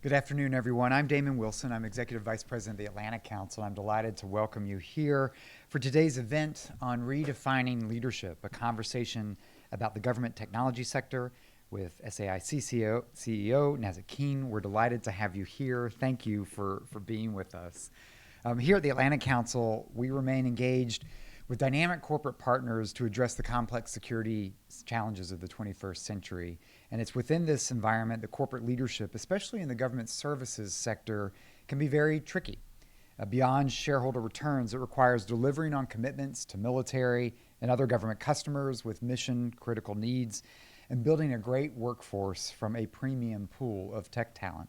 Good afternoon, everyone. I'm Damon Wilson. I'm Executive Vice President of the Atlantic Council. I'm delighted to welcome you here for today's event on Redefining Leadership, a conversation about the government technology sector with SAIC CEO Nazzic Keene. We're delighted to have you here. Thank you for being with us. Here at the Atlantic Council, we remain engaged with dynamic corporate partners to address the complex security challenges of the 21st century. And it's within this environment that corporate leadership, especially in the government services sector, can be very tricky. Beyond shareholder returns, it requires delivering on commitments to military and other government customers with mission-critical needs and building a great workforce from a premium pool of tech talent.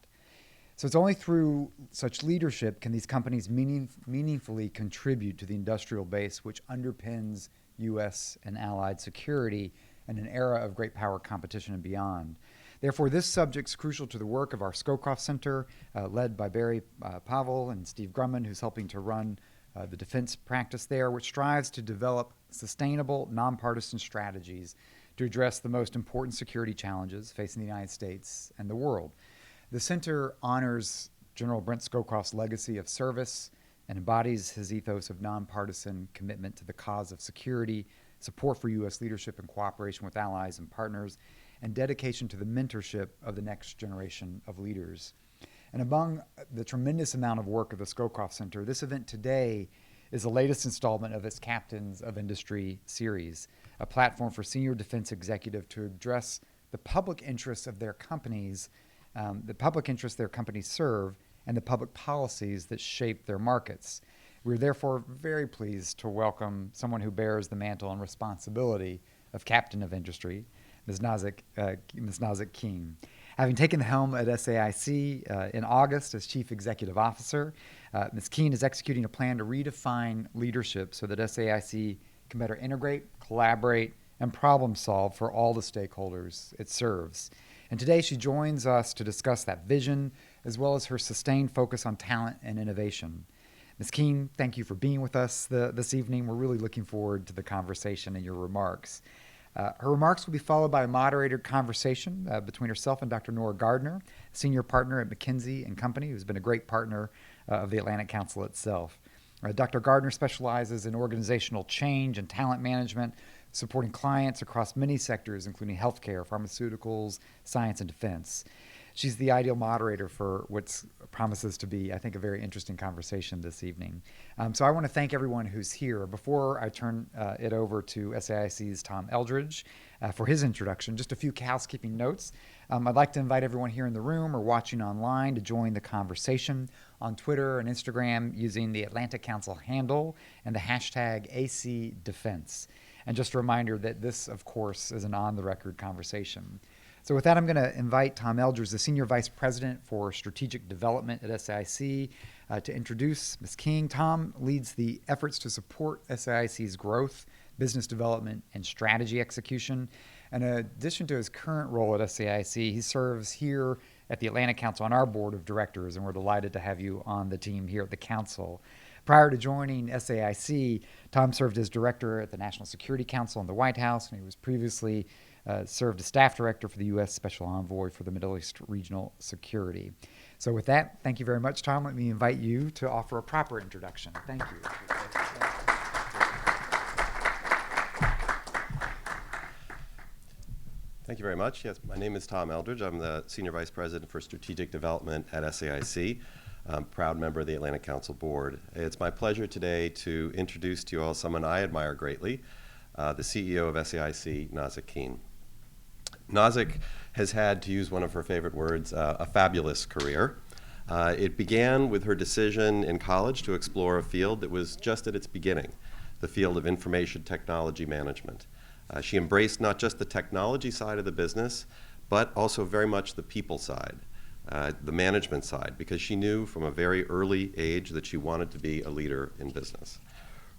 So it's only through such leadership can these companies meaningfully contribute to the industrial base which underpins U.S. and allied security in an era of great power competition and beyond. Therefore, this subject's crucial to the work of our Scowcroft Center, led by Barry Pavel and Steve Grumman, who's helping to run the defense practice there, which strives to develop sustainable, nonpartisan strategies to address the most important security challenges facing the United States and the world. The center honors General Brent Scowcroft's legacy of service and embodies his ethos of nonpartisan commitment to the cause of security, support for U.S. leadership and cooperation with allies and partners, and dedication to the mentorship of the next generation of leaders. And among the tremendous amount of work of the Scowcroft Center, this event today is the latest installment of its Captains of Industry series, a platform for senior defense executives to address the public interests of their companies, their companies serve, and the public policies that shape their markets. We're therefore very pleased to welcome someone who bears the mantle and responsibility of Captain of Industry, Ms. Nazzic Keene. Having taken the helm at SAIC in August as Chief Executive Officer, Ms. Keene is executing a plan to redefine leadership so that SAIC can better integrate, collaborate, and problem solve for all the stakeholders it serves. And today she joins us to discuss that vision as well as her sustained focus on talent and innovation. Ms. Keene, thank you for being with us this evening. We're really looking forward to the conversation and your remarks. Her remarks will be followed by a moderated conversation between herself and Dr. Nora Gardner, senior partner at McKinsey & Company, who's been a great partner of the Atlantic Council itself. Dr. Gardner specializes in organizational change and talent management, supporting clients across many sectors, including healthcare, pharmaceuticals, science, and defense. She's the ideal moderator for what promises to be, I think, a very interesting conversation this evening. So I want to thank everyone who's here. Before I turn it over to SAIC's Tom Eldridge for his introduction, just a few housekeeping notes. I'd like to invite everyone here in the room or watching online to join the conversation on Twitter and Instagram using the Atlantic Council handle and the hashtag ACDefense. And just a reminder that this, of course, is an on-the-record conversation. So with that, I'm going to invite Tom Eldridge, the Senior Vice President for Strategic Development at SAIC, to introduce Ms. Keene. Tom leads the efforts to support SAIC's growth, business development, and strategy execution. And in addition to his current role at SAIC, he serves here at the Atlantic Council on our board of directors, and we're delighted to have you on the team here at the Council. Prior to joining SAIC, Tom served as director at the National Security Council in the White House, and he was previously served as staff director for the U.S. Special Envoy for the Middle East Regional Security. So with that, thank you very much, Tom. Let me invite you to offer a proper introduction. Thank you. Thank you very much. Yes, my name is Tom Eldridge. I'm the Senior Vice President for Strategic Development at SAIC. I'm a proud member of the Atlantic Council Board. It's my pleasure today to introduce to you all someone I admire greatly, the CEO of SAIC, Nazzic Keene. Nazzic has had, to use one of her favorite words, a fabulous career. It began with her decision in college to explore a field that was just at its beginning, the field of information technology management. She embraced not just the technology side of the business, but also very much the people side, the management side, because she knew from a very early age that she wanted to be a leader in business.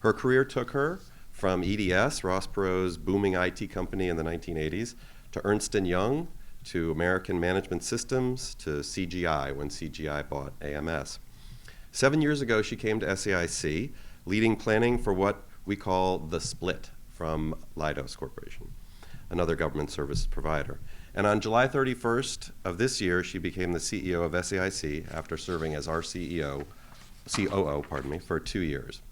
Her career took her from EDS, Ross Perot's booming IT company in the 1980s, to Ernst & Young, to American Management Systems, to CGI, when CGI bought AMS. 7 years ago, she came to SAIC, leading planning for what we call the split from Leidos Corporation, another government service provider. And on July 31st of this year, she became the CEO of SAIC after serving as our COO, for 2 years.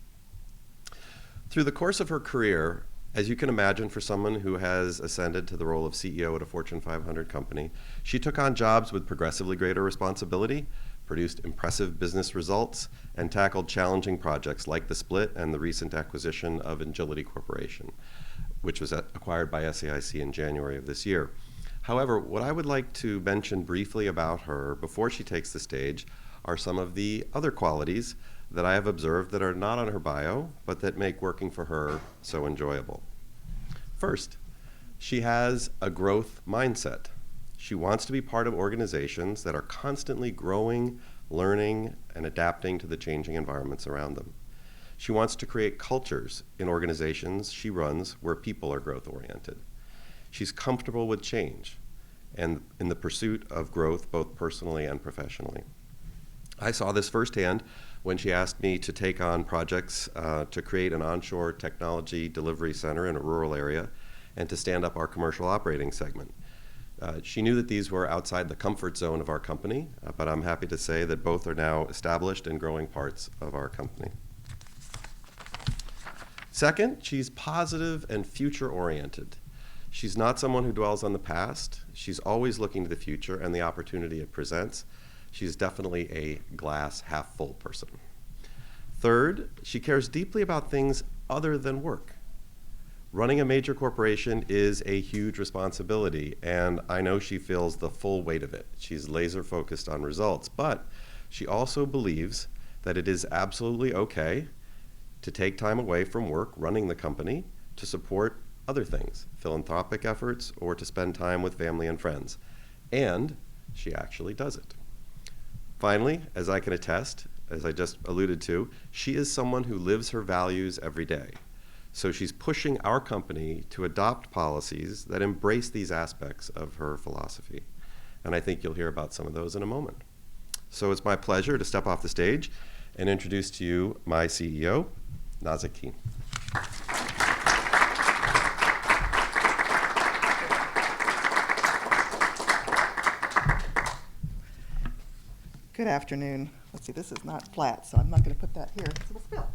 Through the course of her career, as you can imagine, for someone who has ascended to the role of CEO at a Fortune 500 company, she took on jobs with progressively greater responsibility, produced impressive business results, and tackled challenging projects like the split and the recent acquisition of Agility Corporation, which was acquired by SAIC in January of this year. However, what I would like to mention briefly about her before she takes the stage are some of the other qualities that I have observed that are not on her bio, but that make working for her so enjoyable. First, she has a growth mindset. She wants to be part of organizations that are constantly growing, learning, and adapting to the changing environments around them. She wants to create cultures in organizations she runs where people are growth-oriented. She's comfortable with change and in the pursuit of growth both personally and professionally. I saw this firsthand when she asked me to take on projects to create an onshore technology delivery center in a rural area and to stand up our commercial operating segment. She knew that these were outside the comfort zone of our company, but I'm happy to say that both are now established and growing parts of our company. Second, she's positive and future-oriented. She's not someone who dwells on the past. She's always looking to the future and the opportunity it presents. She's definitely a glass half full person. Third, she cares deeply about things other than work. Running a major corporation is a huge responsibility, and I know she feels the full weight of it. She's laser focused on results, but she also believes that it is absolutely okay to take time away from work running the company to support other things, philanthropic efforts, or to spend time with family and friends. And she actually does it. Finally, as I can attest, as I just alluded to, she is someone who lives her values every day. So she's pushing our company to adopt policies that embrace these aspects of her philosophy. And I think you'll hear about some of those in a moment. So it's my pleasure to step off the stage and introduce to you my CEO, Nazzic Keene. Good afternoon. Let's see, this is not flat, so I'm not going to put that here because it'll spill.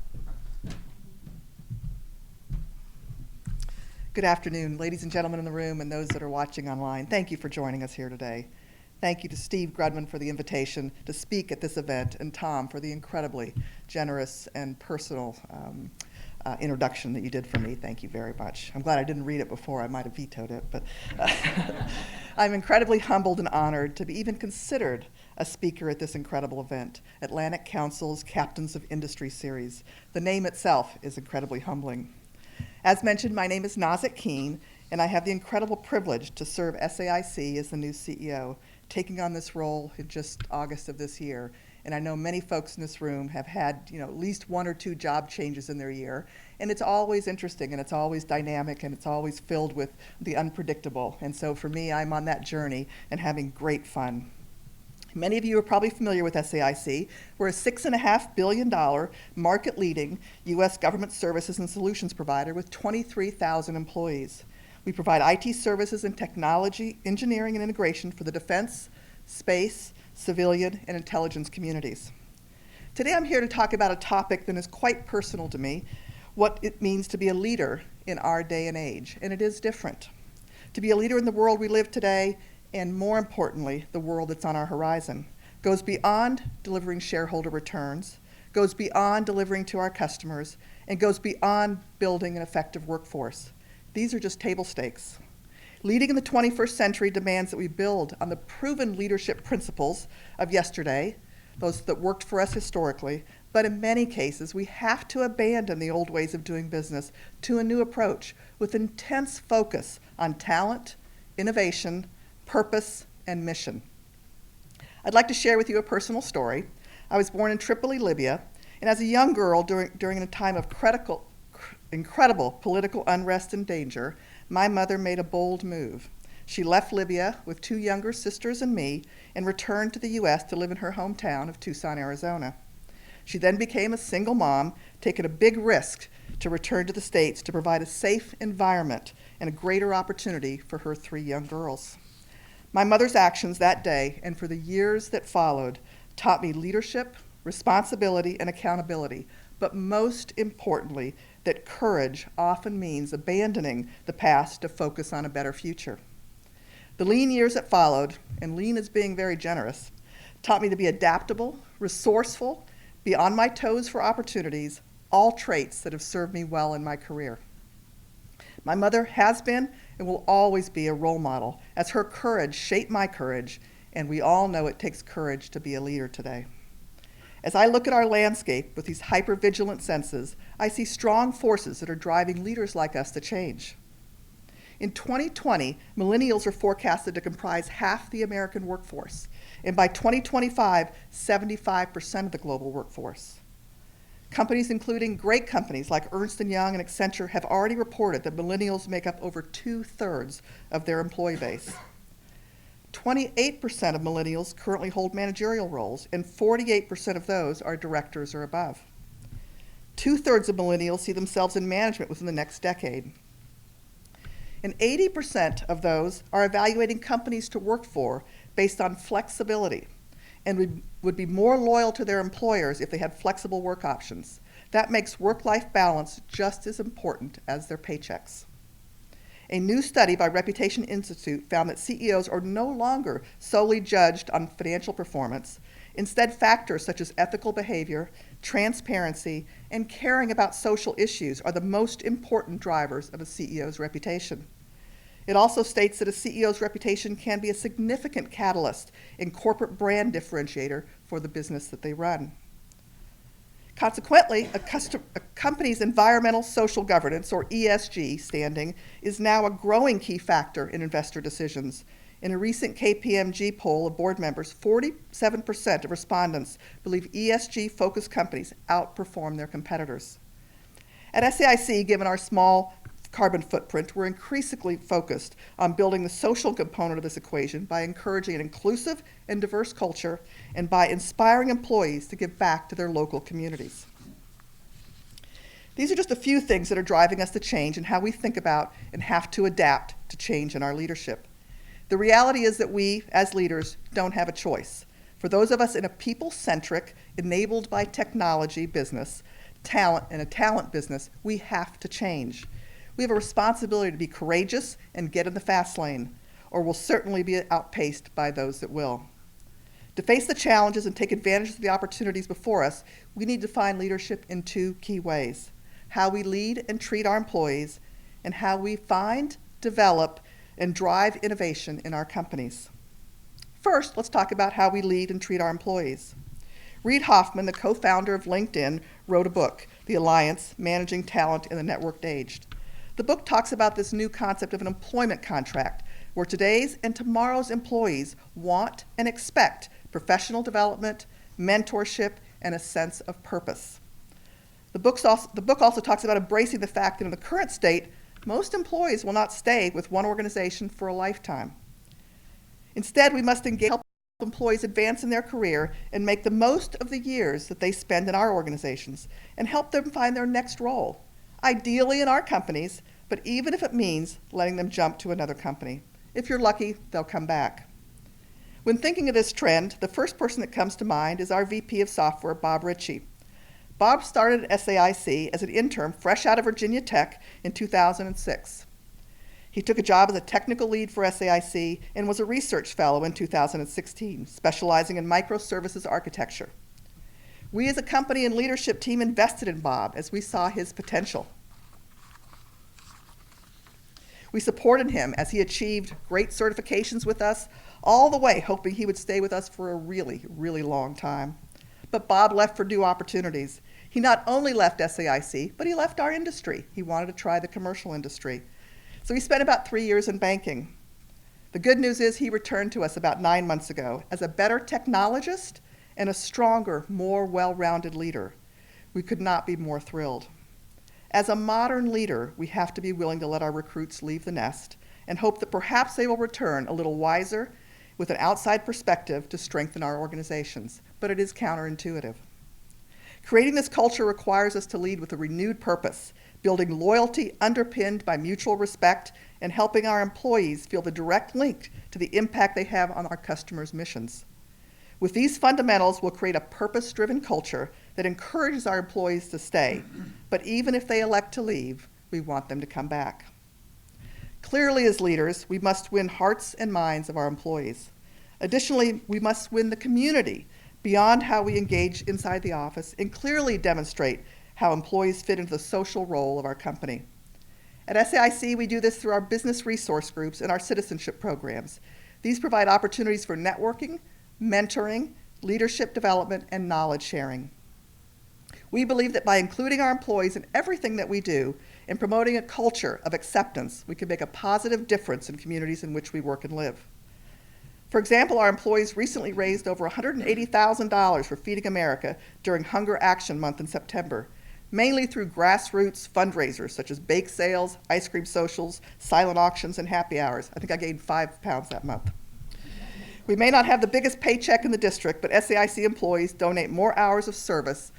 Good afternoon, ladies and gentlemen in the room and those that are watching online. Thank you for joining us here today. Thank you to Steve Grudman for the invitation to speak at this event, and Tom for the incredibly generous and personal introduction that you did for me. Thank you very much. I'm glad I didn't read it before. I might have vetoed it, but I'm incredibly humbled and honored to be even considered a speaker at this incredible event, Atlantic Council's Captains of Industry Series. The name itself is incredibly humbling. As mentioned, my name is Nazzic Keene, and I have the incredible privilege to serve SAIC as the new CEO, taking on this role in just August of this year. And I know many folks in this room have had, at least 1 or 2 job changes in their year. And it's always interesting, and it's always dynamic, and it's always filled with the unpredictable. And so for me, I'm on that journey and having great fun. Many of you are probably familiar with SAIC. We're a $6.5 billion market-leading U.S. government services and solutions provider with 23,000 employees. We provide IT services and technology, engineering, and integration for the defense, space, civilian, and intelligence communities. Today I'm here to talk about a topic that is quite personal to me, what it means to be a leader in our day and age, and it is different. To be a leader in the world we live today, and more importantly, the world that's on our horizon, goes beyond delivering shareholder returns, goes beyond delivering to our customers, and goes beyond building an effective workforce. These are just table stakes. Leading in the 21st century demands that we build on the proven leadership principles of yesterday, those that worked for us historically, but in many cases, we have to abandon the old ways of doing business to a new approach with intense focus on talent, innovation, purpose, and mission. I'd like to share with you a personal story. I was born in Tripoli, Libya, and as a young girl during a time of incredible political unrest and danger, my mother made a bold move. She left Libya with 2 younger sisters and me and returned to the U.S. to live in her hometown of Tucson, Arizona. She then became a single mom, taking a big risk to return to the States to provide a safe environment and a greater opportunity for her 3 young girls. My mother's actions that day and for the years that followed taught me leadership, responsibility, and accountability, but most importantly, that courage often means abandoning the past to focus on a better future. The lean years that followed, and lean is being very generous, taught me to be adaptable, resourceful, be on my toes for opportunities, all traits that have served me well in my career. My mother has been and will always be a role model, as her courage shaped my courage, and we all know it takes courage to be a leader today. As I look at our landscape with these hyper-vigilant senses, I see strong forces that are driving leaders like us to change. In 2020, millennials are forecasted to comprise half the American workforce, and by 2025, 75% of the global workforce. Companies including great companies like Ernst & Young and Accenture have already reported that millennials make up over 2/3 of their employee base. 28% of millennials currently hold managerial roles, and 48% of those are directors or above. 2/3 of millennials see themselves in management within the next decade. And 80% of those are evaluating companies to work for based on flexibility and would be more loyal to their employers if they had flexible work options. That makes work-life balance just as important as their paychecks. A new study by Reputation Institute found that CEOs are no longer solely judged on financial performance. Instead, factors such as ethical behavior, transparency, and caring about social issues are the most important drivers of a CEO's reputation. It also states that a CEO's reputation can be a significant catalyst and corporate brand differentiator for the business that they run. Consequently, a company's environmental social governance, or ESG, standing is now a growing key factor in investor decisions. In a recent KPMG poll of board members, 47% of respondents believe ESG-focused companies outperform their competitors. At SAIC, given our small carbon footprint, we're increasingly focused on building the social component of this equation by encouraging an inclusive and diverse culture and by inspiring employees to give back to their local communities. These are just a few things that are driving us to change in how we think about and have to adapt to change in our leadership. The reality is that we, as leaders, don't have a choice. For those of us in a people-centric, enabled by technology business, talent business, we have to change. We have a responsibility to be courageous and get in the fast lane, or we'll certainly be outpaced by those that will. To face the challenges and take advantage of the opportunities before us, we need to find leadership in two key ways: how we lead and treat our employees, and how we find, develop, and drive innovation in our companies. First, let's talk about how we lead and treat our employees. Reid Hoffman, the co-founder of LinkedIn, wrote a book, The Alliance: Managing Talent in the Networked Age. The book talks about this new concept of an employment contract, where today's and tomorrow's employees want and expect professional development, mentorship, and a sense of purpose. The book also talks about embracing the fact that in the current state, most employees will not stay with one organization for a lifetime. Instead, we must engage, help employees advance in their career and make the most of the years that they spend in our organizations and help them find their next role, ideally in our companies, but even if it means letting them jump to another company. If you're lucky, they'll come back. When thinking of this trend, the first person that comes to mind is our VP of Software, Bob Ritchie. Bob started at SAIC as an intern fresh out of Virginia Tech in 2006. He took a job as a technical lead for SAIC and was a research fellow in 2016, specializing in microservices architecture. We as a company and leadership team invested in Bob as we saw his potential. We supported him as he achieved great certifications with us, all the way hoping he would stay with us for a really, really long time. But Bob left for new opportunities. He not only left SAIC, but he left our industry. He wanted to try the commercial industry. So he spent about 3 years in banking. The good news is he returned to us about 9 months ago as a better technologist and a stronger, more well-rounded leader. We could not be more thrilled. As a modern leader, we have to be willing to let our recruits leave the nest and hope that perhaps they will return a little wiser with an outside perspective to strengthen our organizations, but it is counterintuitive. Creating this culture requires us to lead with a renewed purpose, building loyalty underpinned by mutual respect, and helping our employees feel the direct link to the impact they have on our customers' missions. With these fundamentals, we'll create a purpose-driven culture that encourages our employees to stay, but even if they elect to leave, we want them to come back. Clearly, as leaders, we must win hearts and minds of our employees. Additionally, we must win the community beyond how we engage inside the office and clearly demonstrate how employees fit into the social role of our company. At SAIC, we do this through our business resource groups and our citizenship programs. These provide opportunities for networking, mentoring, leadership development, and knowledge sharing. We believe that by including our employees in everything that we do and promoting a culture of acceptance, we can make a positive difference in communities in which we work and live. For example, our employees recently raised over $180,000 for Feeding America during Hunger Action Month in September, mainly through grassroots fundraisers such as bake sales, ice cream socials, silent auctions, and happy hours. I think I gained 5 pounds that month. We may not have the biggest paycheck in the district, but SAIC employees donate more hours of service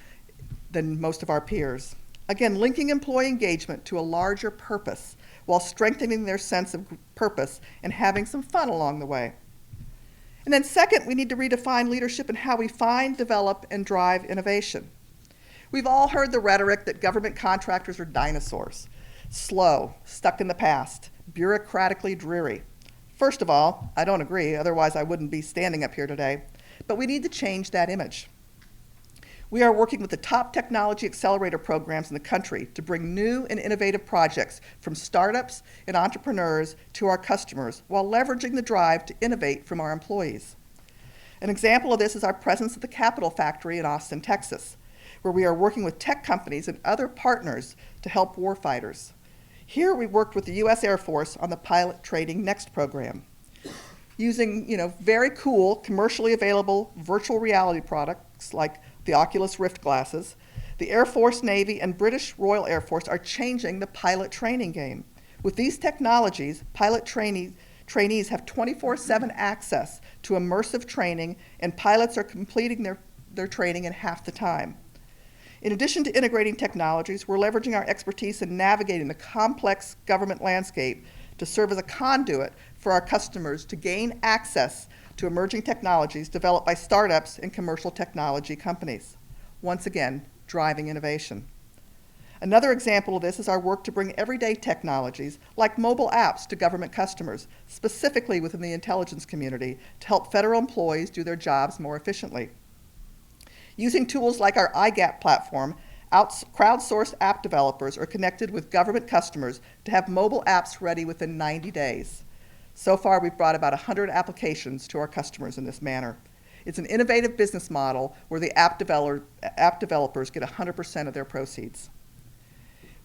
than most of our peers. Again, linking employee engagement to a larger purpose while strengthening their sense of purpose and having some fun along the way. And then second, we need to redefine leadership and how we find, develop, and drive innovation. We've all heard the rhetoric that government contractors are dinosaurs, slow, stuck in the past, bureaucratically dreary. First of all, I don't agree, otherwise I wouldn't be standing up here today, but we need to change that image. We are working with the top technology accelerator programs in the country to bring new and innovative projects from startups and entrepreneurs to our customers while leveraging the drive to innovate from our employees. An example of this is our presence at the Capital Factory in Austin, Texas, where we are working with tech companies and other partners to help warfighters. Here we worked with the U.S. Air Force on the Pilot Training Next program. Using very cool, commercially available virtual reality products like the Oculus Rift glasses, the Air Force, Navy, and British Royal Air Force are changing the pilot training game. With these technologies, pilot trainees have 24/7 access to immersive training, and pilots are completing their training in half the time. In addition to integrating technologies, we're leveraging our expertise in navigating the complex government landscape to serve as a conduit for our customers to gain access to emerging technologies developed by startups and commercial technology companies. Once again, driving innovation. Another example of this is our work to bring everyday technologies like mobile apps to government customers, specifically within the intelligence community, to help federal employees do their jobs more efficiently. Using tools like our iGap platform, crowdsourced app developers are connected with government customers to have mobile apps ready within 90 days. So far, we've brought about 100 applications to our customers in this manner. It's an innovative business model where the app developers get 100% of their proceeds.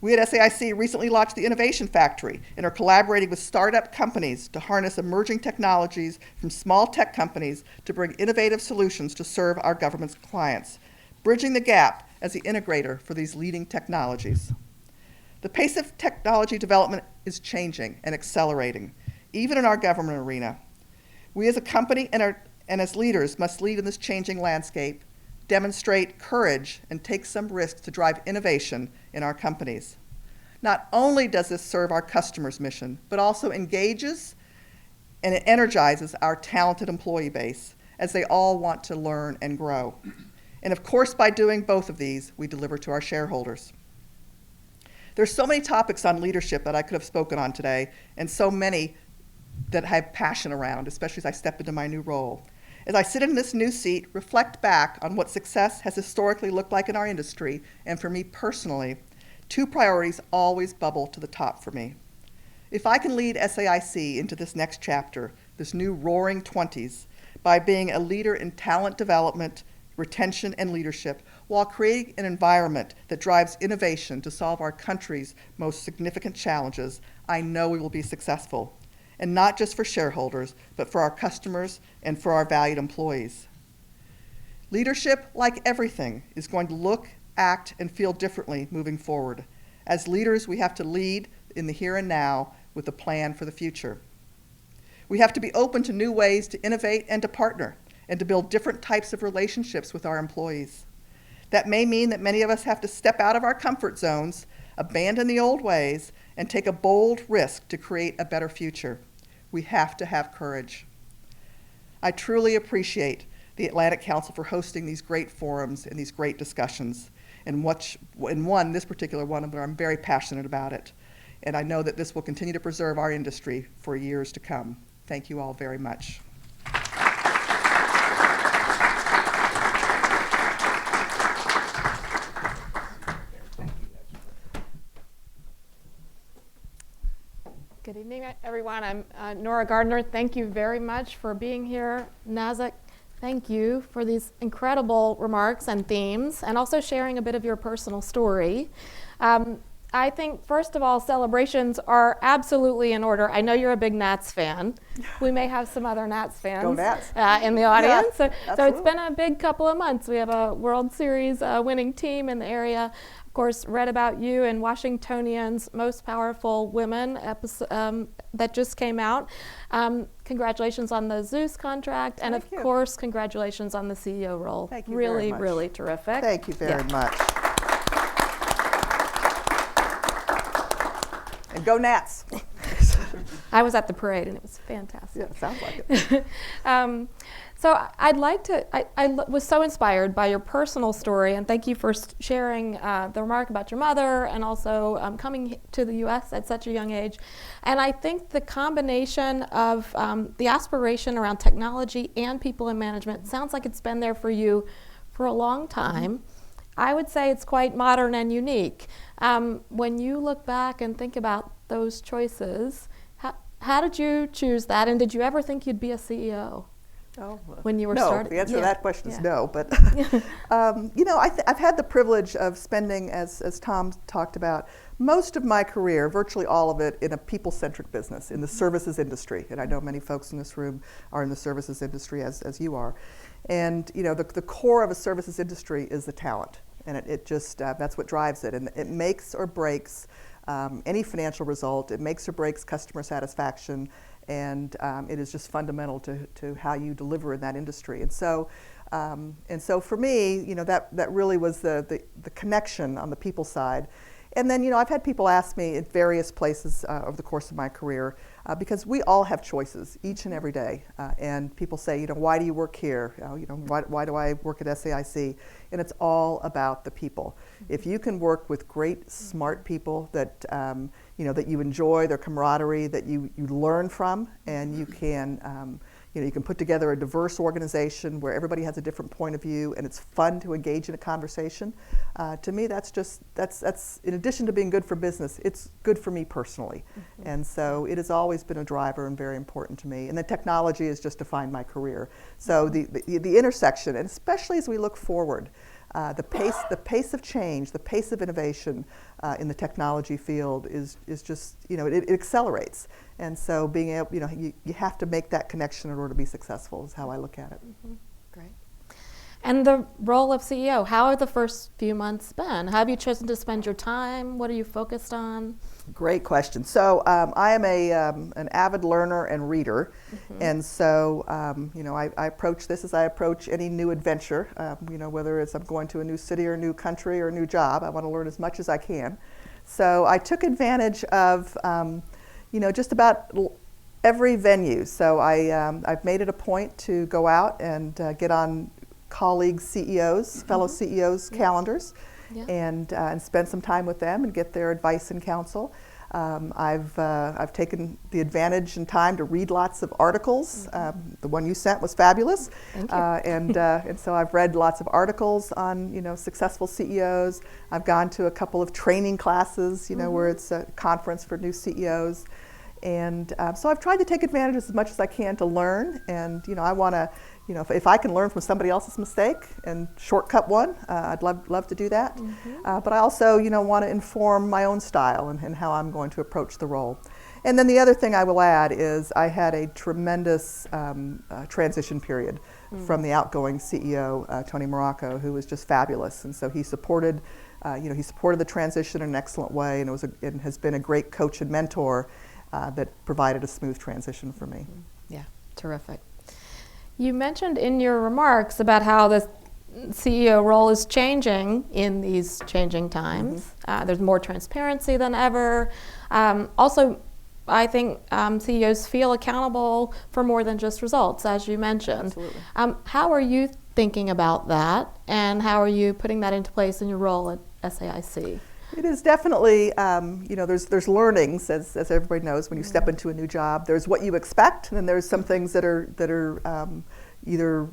We at SAIC recently launched the Innovation Factory and are collaborating with startup companies to harness emerging technologies from small tech companies to bring innovative solutions to serve our government's clients, bridging the gap as the integrator for these leading technologies. The pace of technology development is changing and accelerating, even in our government arena. We as a company and as leaders must lead in this changing landscape, demonstrate courage, and take some risks to drive innovation in our companies. Not only does this serve our customers' mission, but also engages and it energizes our talented employee base as they all want to learn and grow. And of course, by doing both of these, we deliver to our shareholders. There's so many topics on leadership that I could have spoken on today, and so many that I have passion around, especially as I step into my new role. As I sit in this new seat, reflect back on what success has historically looked like in our industry, and for me personally, 2 priorities always bubble to the top for me. If I can lead SAIC into this next chapter, this new roaring 20s, by being a leader in talent development, retention, and leadership, while creating an environment that drives innovation to solve our country's most significant challenges, I know we will be successful. And not just for shareholders, but for our customers and for our valued employees. Leadership, like everything, is going to look, act, and feel differently moving forward. As leaders, we have to lead in the here and now with a plan for the future. We have to be open to new ways to innovate and to partner, and to build different types of relationships with our employees. That may mean that many of us have to step out of our comfort zones abandon the old ways, and take a bold risk to create a better future. We have to have courage. I truly appreciate the Atlantic Council for hosting these great forums and these great discussions, and this particular one where I'm very passionate about it. And I know that this will continue to preserve our industry for years to come. Thank you all very much. Good evening, everyone. I'm Nora Gardner. Thank you very much for being here. Nazzic, thank you for these incredible remarks and themes, and also sharing a bit of your personal story. I think, first of all, celebrations are absolutely in order. I know you're a big Nats fan. We may have some other Nats fans Go Nats. In the audience. Yeah, so it's been a big couple of months. We have a World Series winning team in the area. Of course, read about you in Washingtonian's Most Powerful Women episode that just came out. Congratulations on the Zeus contract, and Thank you. Course, congratulations on the CEO role. Thank you really, very much. really terrific. Thank you very much. And go Nats. I was at the parade, and it was fantastic. Yeah, sounds like it. So I'd like to, I was so inspired by your personal story, and thank you for sharing the remark about your mother, and also coming to the U.S. at such a young age. And I think the combination of the aspiration around technology and people in management sounds like it's been there for you for a long time. I would say it's quite modern and unique. When you look back and think about those choices, how did you choose that, and did you ever think you'd be a CEO? When you were starting? No, the answer to that question is no. But I've had the privilege of spending, as Tom talked about, most of my career, virtually all of it, in a people-centric business, in the services industry. And I know many folks in this room are in the services industry, as you are. And the core of a services industry is the talent, and it just that's what drives it, and it makes or breaks any financial result. It makes or breaks customer satisfaction. And it is just fundamental to how you deliver in that industry. And so for me, that really was the connection on the people side. And then, I've had people ask me at various places over the course of my career, because we all have choices each and every day. And people say, why do you work here? Why do I work at SAIC? And it's all about the people. If you can work with great, smart people that that you enjoy their camaraderie, that you learn from, and you can you can put together a diverse organization where everybody has a different point of view, and it's fun to engage in a conversation. To me, that's in addition to being good for business, it's good for me personally. And so it has always been a driver and very important to me. And the technology has just defined my career. So the intersection, and especially as we look forward, the pace of change, the pace of innovation in the technology field is just, it accelerates. And so being able, you have to make that connection in order to be successful is how I look at it. Great. And the role of CEO, how have the first few months been? How have you chosen to spend your time? What are you focused on? Great question. So I am an avid learner and reader, and so I approach this as I approach any new adventure. Whether it's I'm going to a new city or a new country or a new job, I want to learn as much as I can. So I took advantage of just about every venue. So I've made it a point to go out and get on colleagues, CEOs, fellow CEOs' calendars. Yeah. And spend some time with them and get their advice and counsel. I've taken the advantage and time to read lots of articles. The one you sent was fabulous. Thank you. And so I've read lots of articles on successful CEOs. I've gone to a couple of training classes, where it's a conference for new CEOs. And so I've tried to take advantage as much as I can to learn. And I want to, if I can learn from somebody else's mistake and shortcut one, I'd love to do that. But I also, want to inform my own style and how I'm going to approach the role. And then the other thing I will add is I had a tremendous transition period from the outgoing CEO, Tony Morocco, who was just fabulous. And so he supported, the transition in an excellent way, and it has been a great coach and mentor that provided a smooth transition for me. Yeah, terrific. You mentioned in your remarks about how the CEO role is changing in these changing times. There's more transparency than ever. Also, I think CEOs feel accountable for more than just results, as you mentioned. Absolutely. How are you thinking about that, and how are you putting that into place in your role at SAIC? It is definitely, there's learnings, as everybody knows, when you step into a new job. There's what you expect, and then there's some things that are either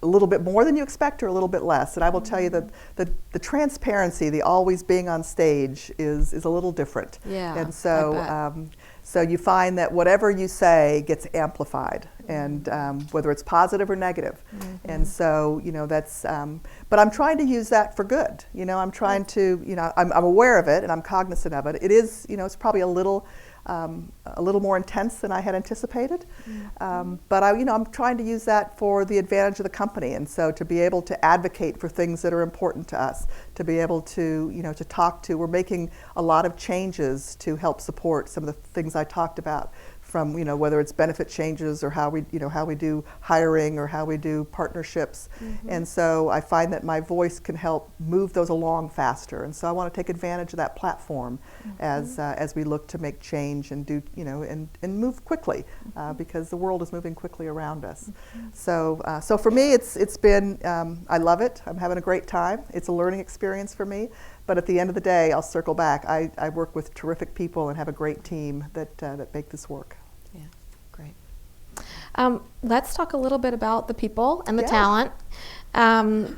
a little bit more than you expect or a little bit less. And I will tell you that the transparency, the always being on stage is a little different. Yeah, And so, I bet. so you find that whatever you say gets amplified, and whether it's positive or negative. And so, that's, but I'm trying to use that for good. I'm trying to, I'm aware of it and I'm cognizant of it. It is, it's probably a little more intense than I had anticipated. But I'm trying to use that for the advantage of the company, and so to be able to advocate for things that are important to us, to be able to, to talk to. We're making a lot of changes to help support some of the things I talked about, from whether it's benefit changes or how we do hiring or how we do partnerships. And so I find that my voice can help move those along faster, and so I want to take advantage of that platform as we look to make change and do and move quickly, because the world is moving quickly around us. So for me, it's been I love it. I'm having a great time. It's a learning experience for me. But at the end of the day, I'll circle back. I work with terrific people and have a great team that make this work. Yeah, great. Let's talk a little bit about the people and the Yeah. talent.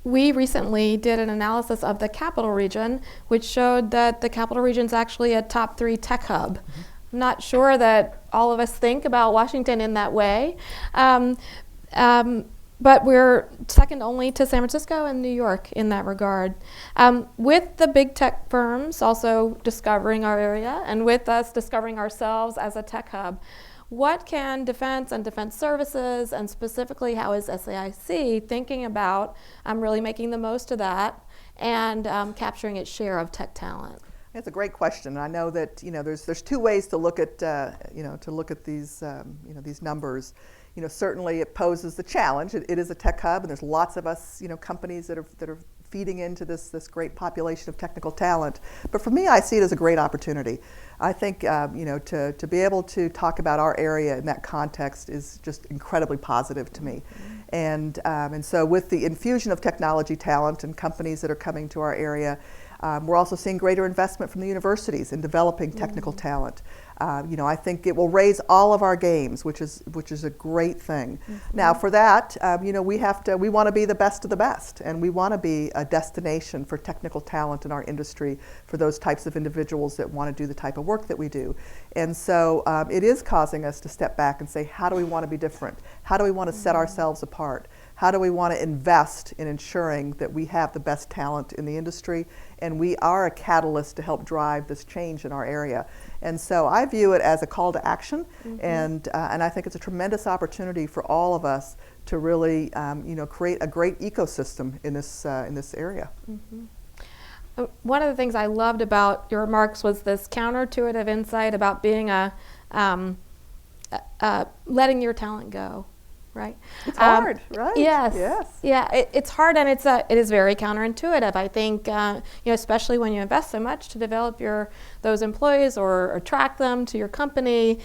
We recently did an analysis of the Capital Region, which showed that the Capital Region is actually a top 3 tech hub. I'm not sure that all of us think about Washington in that way. But we're second only to San Francisco and New York in that regard. With the big tech firms also discovering our area, and with us discovering ourselves as a tech hub, what can defense and defense services, and specifically how is SAIC thinking about really making the most of that and capturing its share of tech talent? That's a great question. I know that there's 2 ways to look at these these numbers. Certainly it poses the challenge. It is a tech hub, and there's lots of us, companies that are feeding into this great population of technical talent. But for me, I see it as a great opportunity. I think to be able to talk about our area in that context is just incredibly positive to me. And so with the infusion of technology talent and companies that are coming to our area, we're also seeing greater investment from the universities in developing technical talent. I think it will raise all of our games, which is a great thing. Now, for that, we want to be the best of the best, and we want to be a destination for technical talent in our industry for those types of individuals that want to do the type of work that we do. And so it is causing us to step back and say, how do we want to be different? How do we want to set ourselves apart? How do we want to invest in ensuring that we have the best talent in the industry, and we are a catalyst to help drive this change in our area? And so I view it as a call to action, and I think it's a tremendous opportunity for all of us to really create a great ecosystem in this area. One of the things I loved about your remarks was this counterintuitive insight about being letting your talent go. Right? It's hard, right? Yes. Yes. Yeah, it's hard, and it is very counterintuitive. I think, especially when you invest so much to develop those employees or attract them to your company,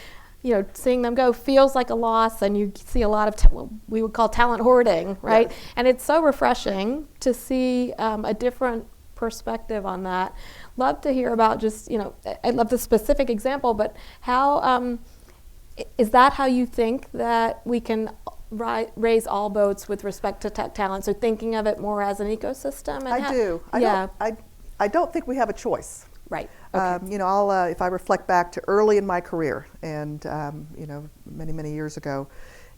seeing them go feels like a loss, and you see a lot of what we would call talent hoarding, right? Yes. And it's so refreshing to see a different perspective on that. Love to hear about just, I love the specific example, but how is that how you think that we can raise all boats with respect to tech talent? So thinking of it more as an ecosystem? And I do. I don't think we have a choice. Right. Okay. If I reflect back to early in my career, and many years ago,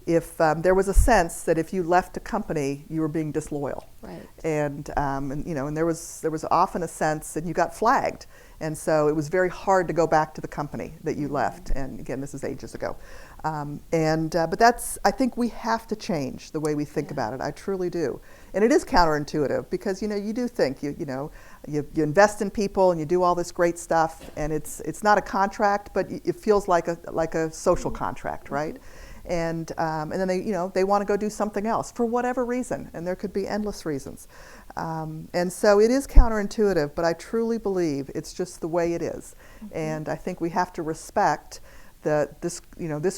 if there was a sense that if you left a company, you were being disloyal. Right. And there was often a sense, and you got flagged. And so it was very hard to go back to the company that you left. And again, this is ages ago. But I think we have to change the way we think about it. I truly do. And it is counterintuitive, because you do think you invest in people and you do all this great stuff, and it's not a contract, but it feels like a social contract, right? and then they want to go do something else for whatever reason, and there could be endless reasons. And so it is counterintuitive, but I truly believe it's just the way it is. And I think we have to respect that this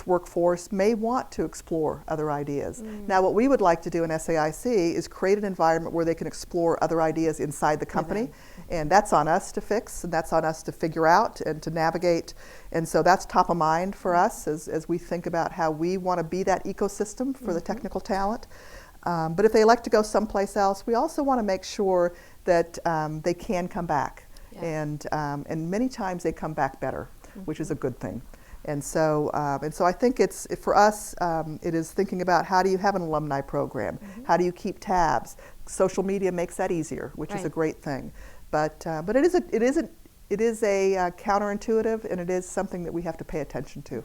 workforce may want to explore other ideas. Now, what we would like to do in SAIC is create an environment where they can explore other ideas inside the company, and that's on us to fix, and that's on us to figure out and to navigate. And so that's top of mind for us as we think about how we want to be that ecosystem for the technical talent. But if they like to go someplace else, we also want to make sure that they can come back, and many times they come back better, which is a good thing. And so I think for us, it is thinking about how do you have an alumni program? How do you keep tabs? Social media makes that easier, which is a great thing. But it is a counterintuitive, and it is something that we have to pay attention to.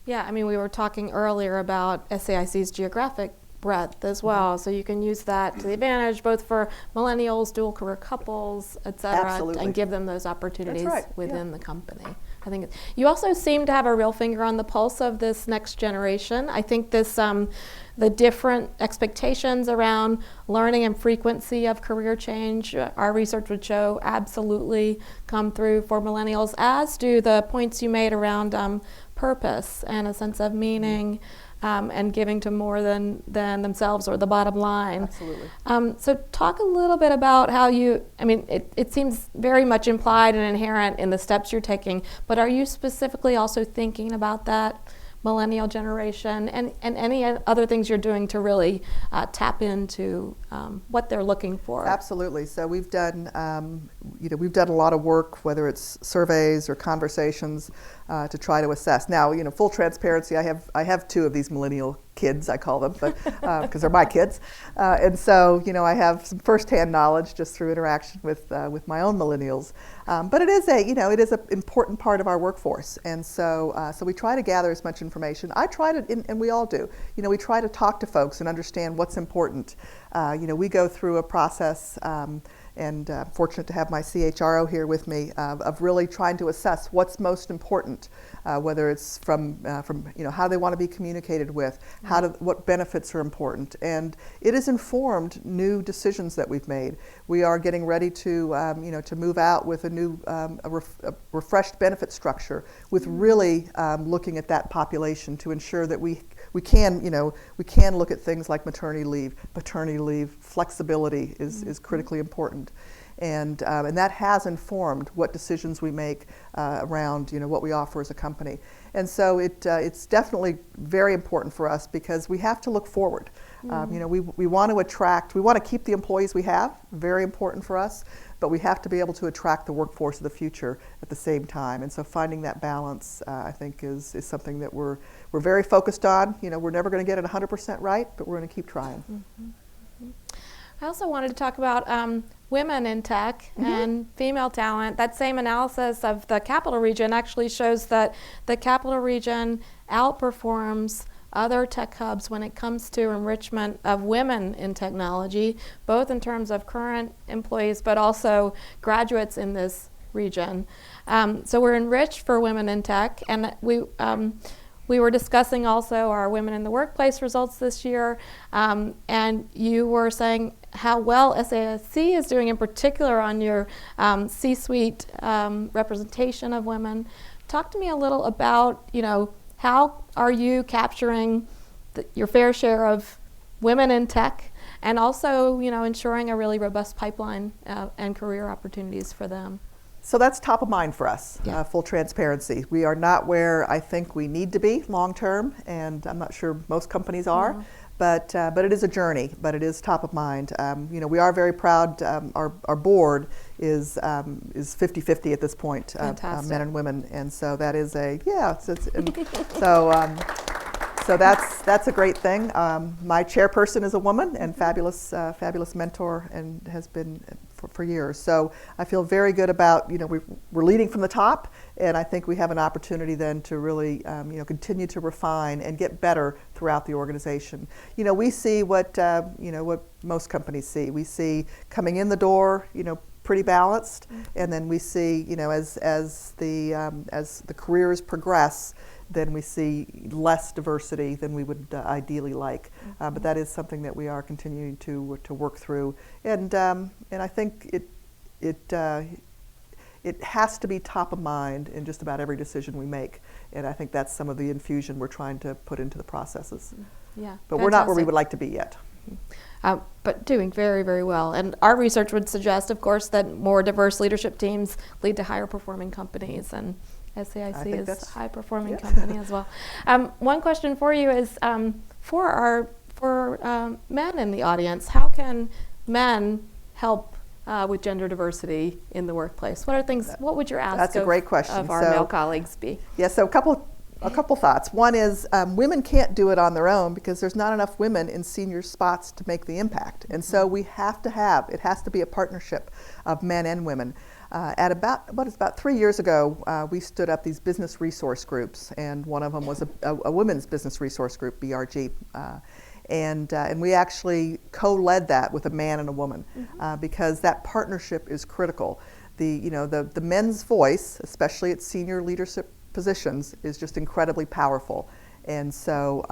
Yeah, I mean, we were talking earlier about SAIC's geographic breadth as well, so you can use that to the advantage both for millennials, dual career couples, et cetera, Absolutely. and give them those opportunities within the company. I think you also seem to have a real finger on the pulse of this next generation. I think this the different expectations around learning and frequency of career change, our research would show absolutely come through for millennials, as do the points you made around purpose and a sense of meaning. And giving to more than themselves or the bottom line. Absolutely. So talk a little bit about how it seems very much implied and inherent in the steps you're taking, but are you specifically also thinking about that millennial generation and any other things you're doing to really tap into what they're looking for? Absolutely. So we've done a lot of work, whether it's surveys or conversations, to try to assess. Now, full transparency, I have two of these millennial kids, I call them, but because they're my kids, and so I have some firsthand knowledge just through interaction with my own millennials. But it is an important part of our workforce, and so we try to gather as much information. I try to, and we all do. We try to talk to folks and understand what's important. We go through a process. And fortunate to have my CHRO here with me of really trying to assess what's most important, whether it's from how they want to be communicated with, what benefits are important, and it has informed new decisions that we've made. We are getting ready to to move out with a new a refreshed benefit structure, with really looking at that population to ensure that we can look at things like maternity leave. Paternity leave flexibility is critically important, and that has informed what decisions we make around what we offer as a company. And so it's definitely very important for us because we have to look forward. We want to keep the employees we have, very important for us, but we have to be able to attract the workforce of the future at the same time. And so finding that balance, I think, is something that we're very focused on. We're never going to get it 100% right, but we're going to keep trying. I also wanted to talk about women in tech and female talent. That same analysis of the Capital Region actually shows that the Capital Region outperforms other tech hubs when it comes to enrichment of women in technology, both in terms of current employees but also graduates in this region. So we're enriched for women in tech, and we were discussing also our Women in the Workplace results this year, and you were saying how well SAIC is doing, in particular on your C-suite representation of women. Talk to me a little about, how are you capturing your fair share of women in tech, and also, ensuring a really robust pipeline and career opportunities for them? So that's top of mind for us, full transparency. We are not where I think we need to be long term, and I'm not sure most companies are, but it is a journey, but it is top of mind. We are very proud. Our board is 50-50 at this point, men and women, and so that is so that's a great thing. My chairperson is a woman and fabulous mentor, and has been for years. So I feel very good about, we're leading from the top, and I think we have an opportunity then to really, continue to refine and get better throughout the organization. We see what most companies see. We see coming in the door, pretty balanced, and then we see, as the careers progress, then we see less diversity than we would ideally like. But that is something that we are continuing to work through, and I think it has to be top of mind in just about every decision we make, and I think that's some of the infusion we're trying to put into the processes. Yeah, but we're not where we fantastic. would like to be yet. But doing very, very well. And our research would suggest, of course, that more diverse leadership teams lead to higher performing companies, and SAIC think is that's- a high performing yeah. company as well. One question for you is for men in the audience, how can men help with gender diversity in the workplace? What are things? What would your ask That's a great question. of our So- male colleagues be? Yeah, so a couple thoughts. One is women can't do it on their own because there's not enough women in senior spots to make the impact. And so we have to have, it has to be a partnership of men and women. At about 3 years ago, we stood up these business resource groups, and one of them was a women's business resource group, BRG. And we actually co-led that with a man and a woman because that partnership is critical. The men's voice, especially at senior leadership positions, is just incredibly powerful. And so,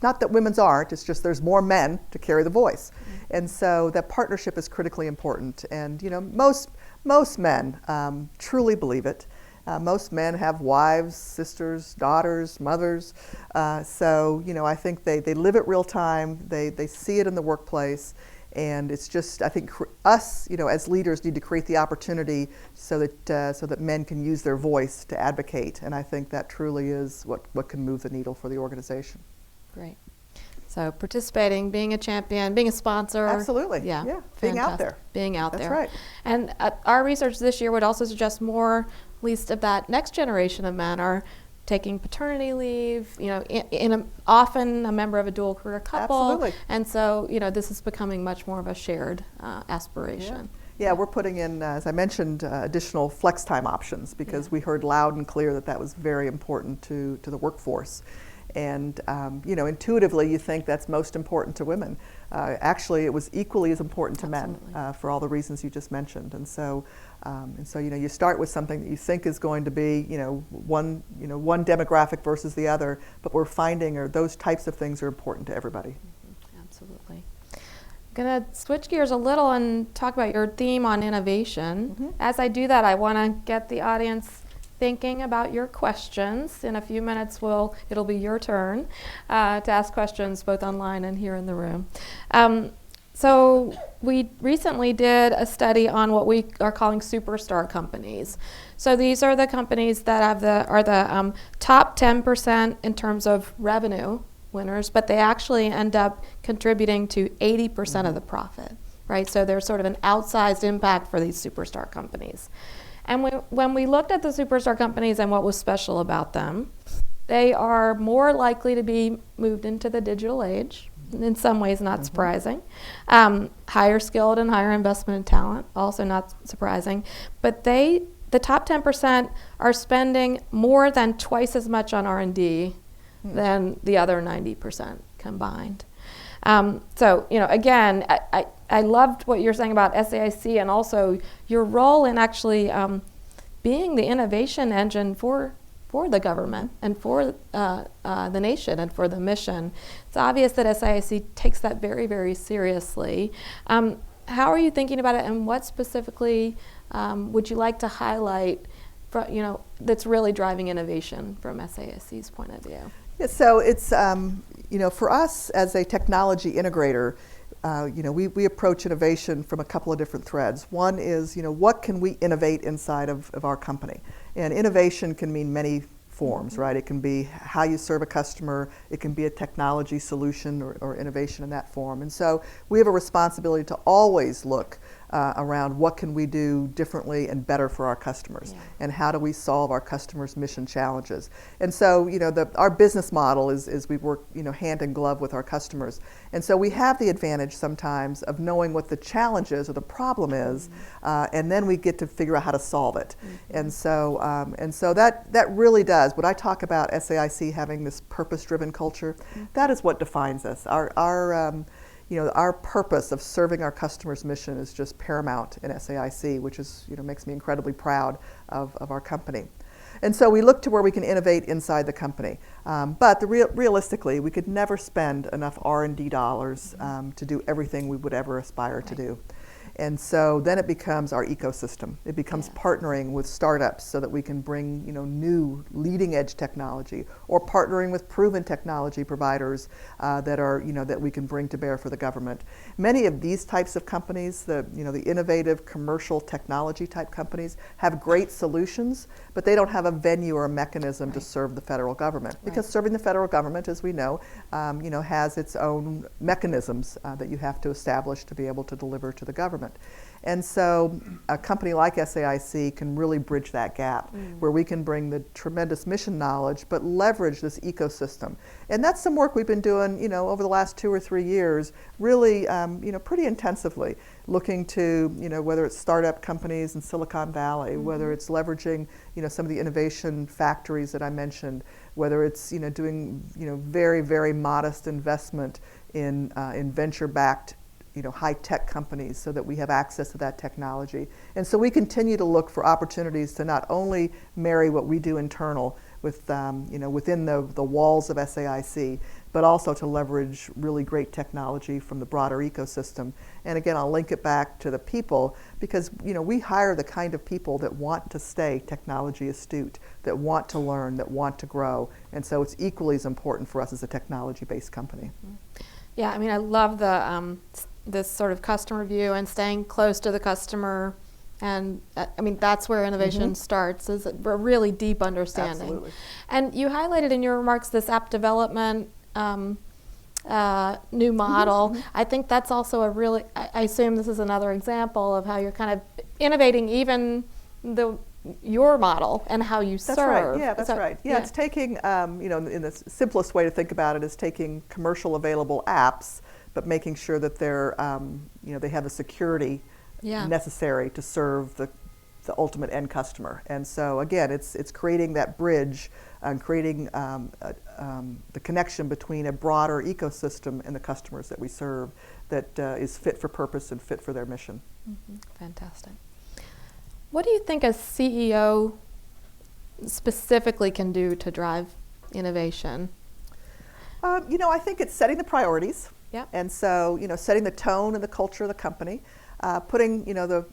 not that women's aren't, it's just there's more men to carry the voice. And so that partnership is critically important. And most men truly believe it. Most men have wives, sisters, daughters, mothers. So I think they live it real time. They see it in the workplace. And it's just, I think us, as leaders need to create the opportunity so that men can use their voice to advocate. And I think that truly is what can move the needle for the organization. Great. So participating, being a champion, being a sponsor. Absolutely. Yeah. Being out fantastic. there. Being out That's there. right. And our research this year would also suggest more, at least of that next generation of men are taking paternity leave, often a member of a dual career couple. Absolutely. And so, this is becoming much more of a shared aspiration. Yeah, we're putting in, as I mentioned, additional flex time options because we heard loud and clear that was very important to the workforce. And intuitively, you think that's most important to women. Actually, it was equally as important to Absolutely. men for all the reasons you just mentioned. And so, you start with something that you think is going to be, one demographic versus the other, but we're finding those types of things are important to everybody. Absolutely. I'm going to switch gears a little and talk about your theme on innovation. As I do that, I want to get the audience thinking about your questions. In a few minutes, it'll be your turn to ask questions both online and here in the room. So we recently did a study on what we are calling superstar companies. So these are the companies that are the top 10% in terms of revenue winners, but they actually end up contributing to 80% of the profit, right? So there's sort of an outsized impact for these superstar companies. And when we looked at the superstar companies and what was special about them, they are more likely to be moved into the digital age, in some ways not surprising. Higher skilled and higher investment in talent, also not surprising. But the top 10% are spending more than twice as much on R&D than the other 90% combined. So, again, I loved what you're saying about SAIC and also your role in actually being the innovation engine for the government and for the nation and for the mission. It's obvious that SAIC takes that very, very seriously. How are you thinking about it, and what specifically would you like to highlight that's really driving innovation from SAIC's point of view? Yeah, so it's, for us as a technology integrator, we approach innovation from a couple of different threads. One is, what can we innovate inside of our company? And innovation can mean many forms, right? It can be how you serve a customer, it can be a technology solution or innovation in that form. And so we have a responsibility to always look around what can we do differently and better for our customers, and how do we solve our customers' mission challenges. And so, our business model is we work, hand in glove with our customers. And so we have the advantage sometimes of knowing what the challenge is or the problem is, and then we get to figure out how to solve it. And so that really does, when I talk about SAIC having this purpose-driven culture, that is what defines us. Our purpose of serving our customers' mission is just paramount in SAIC, which is, makes me incredibly proud of our company. And so we look to where we can innovate inside the company. But realistically, we could never spend enough R&D dollars to do everything we would ever aspire to do. And so then it becomes our ecosystem. It becomes partnering with startups so that we can bring, new leading edge technology, or partnering with proven technology providers that are, that we can bring to bear for the government. Many of these types of companies, the innovative commercial technology type companies, have great solutions, but they don't have a venue or a mechanism to serve the federal government. Because serving the federal government, as we know, has its own mechanisms that you have to establish to be able to deliver to the government. And so a company like SAIC can really bridge that gap, where we can bring the tremendous mission knowledge, but leverage this ecosystem. And that's some work we've been doing, over the last 2 or 3 years, really, pretty intensively, looking to, whether it's startup companies in Silicon Valley, whether it's leveraging, some of the innovation factories that I mentioned, whether it's, doing, very, very modest investment in venture-backed high-tech companies so that we have access to that technology. And so we continue to look for opportunities to not only marry what we do internal with, within the walls of SAIC, but also to leverage really great technology from the broader ecosystem. And again, I'll link it back to the people, because we hire the kind of people that want to stay technology astute, that want to learn, that want to grow. And so it's equally as important for us as a technology-based company. Yeah, I mean, I love the this sort of customer view and staying close to the customer, and I mean that's where innovation starts, is a really deep understanding. Absolutely. And you highlighted in your remarks this app development new model. I think that's also a really, I assume this is another example of how you're kind of innovating even your model and how you serve. That's right. Yeah, that's right. Yeah, it's taking, in the simplest way to think about it is taking commercial available apps, but making sure that they're, they have the security necessary to serve the ultimate end customer. And so again, it's creating that bridge and creating the connection between a broader ecosystem and the customers that we serve that is fit for purpose and fit for their mission. Fantastic. What do you think a CEO specifically can do to drive innovation? I think it's setting the priorities. Yeah. And so, setting the tone and the culture of the company, putting, the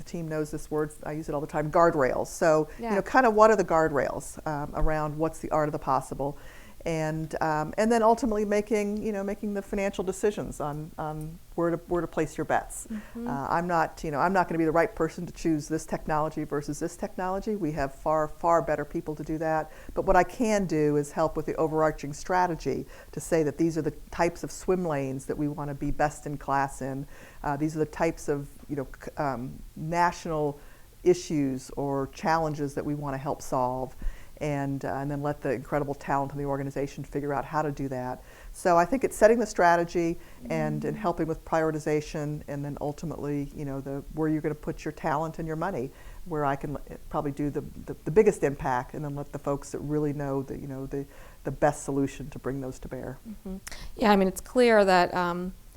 team knows this word, I use it all the time, guardrails. So, kind of what are the guardrails around what's the art of the possible, and then ultimately making the financial decisions on where to place your bets. I'm not going to be the right person to choose this technology versus this technology. We have far better people to do that. But what I can do is help with the overarching strategy to say that these are the types of swim lanes that we want to be best in class in. These are the types of national issues or challenges that we want to help solve. And then let the incredible talent in the organization figure out how to do that. So I think it's setting the strategy and helping with prioritization, and then ultimately, where you're going to put your talent and your money, where I can probably do the biggest impact, and then let the folks that really know the best solution to bring those to bear. Yeah, I mean, it's clear that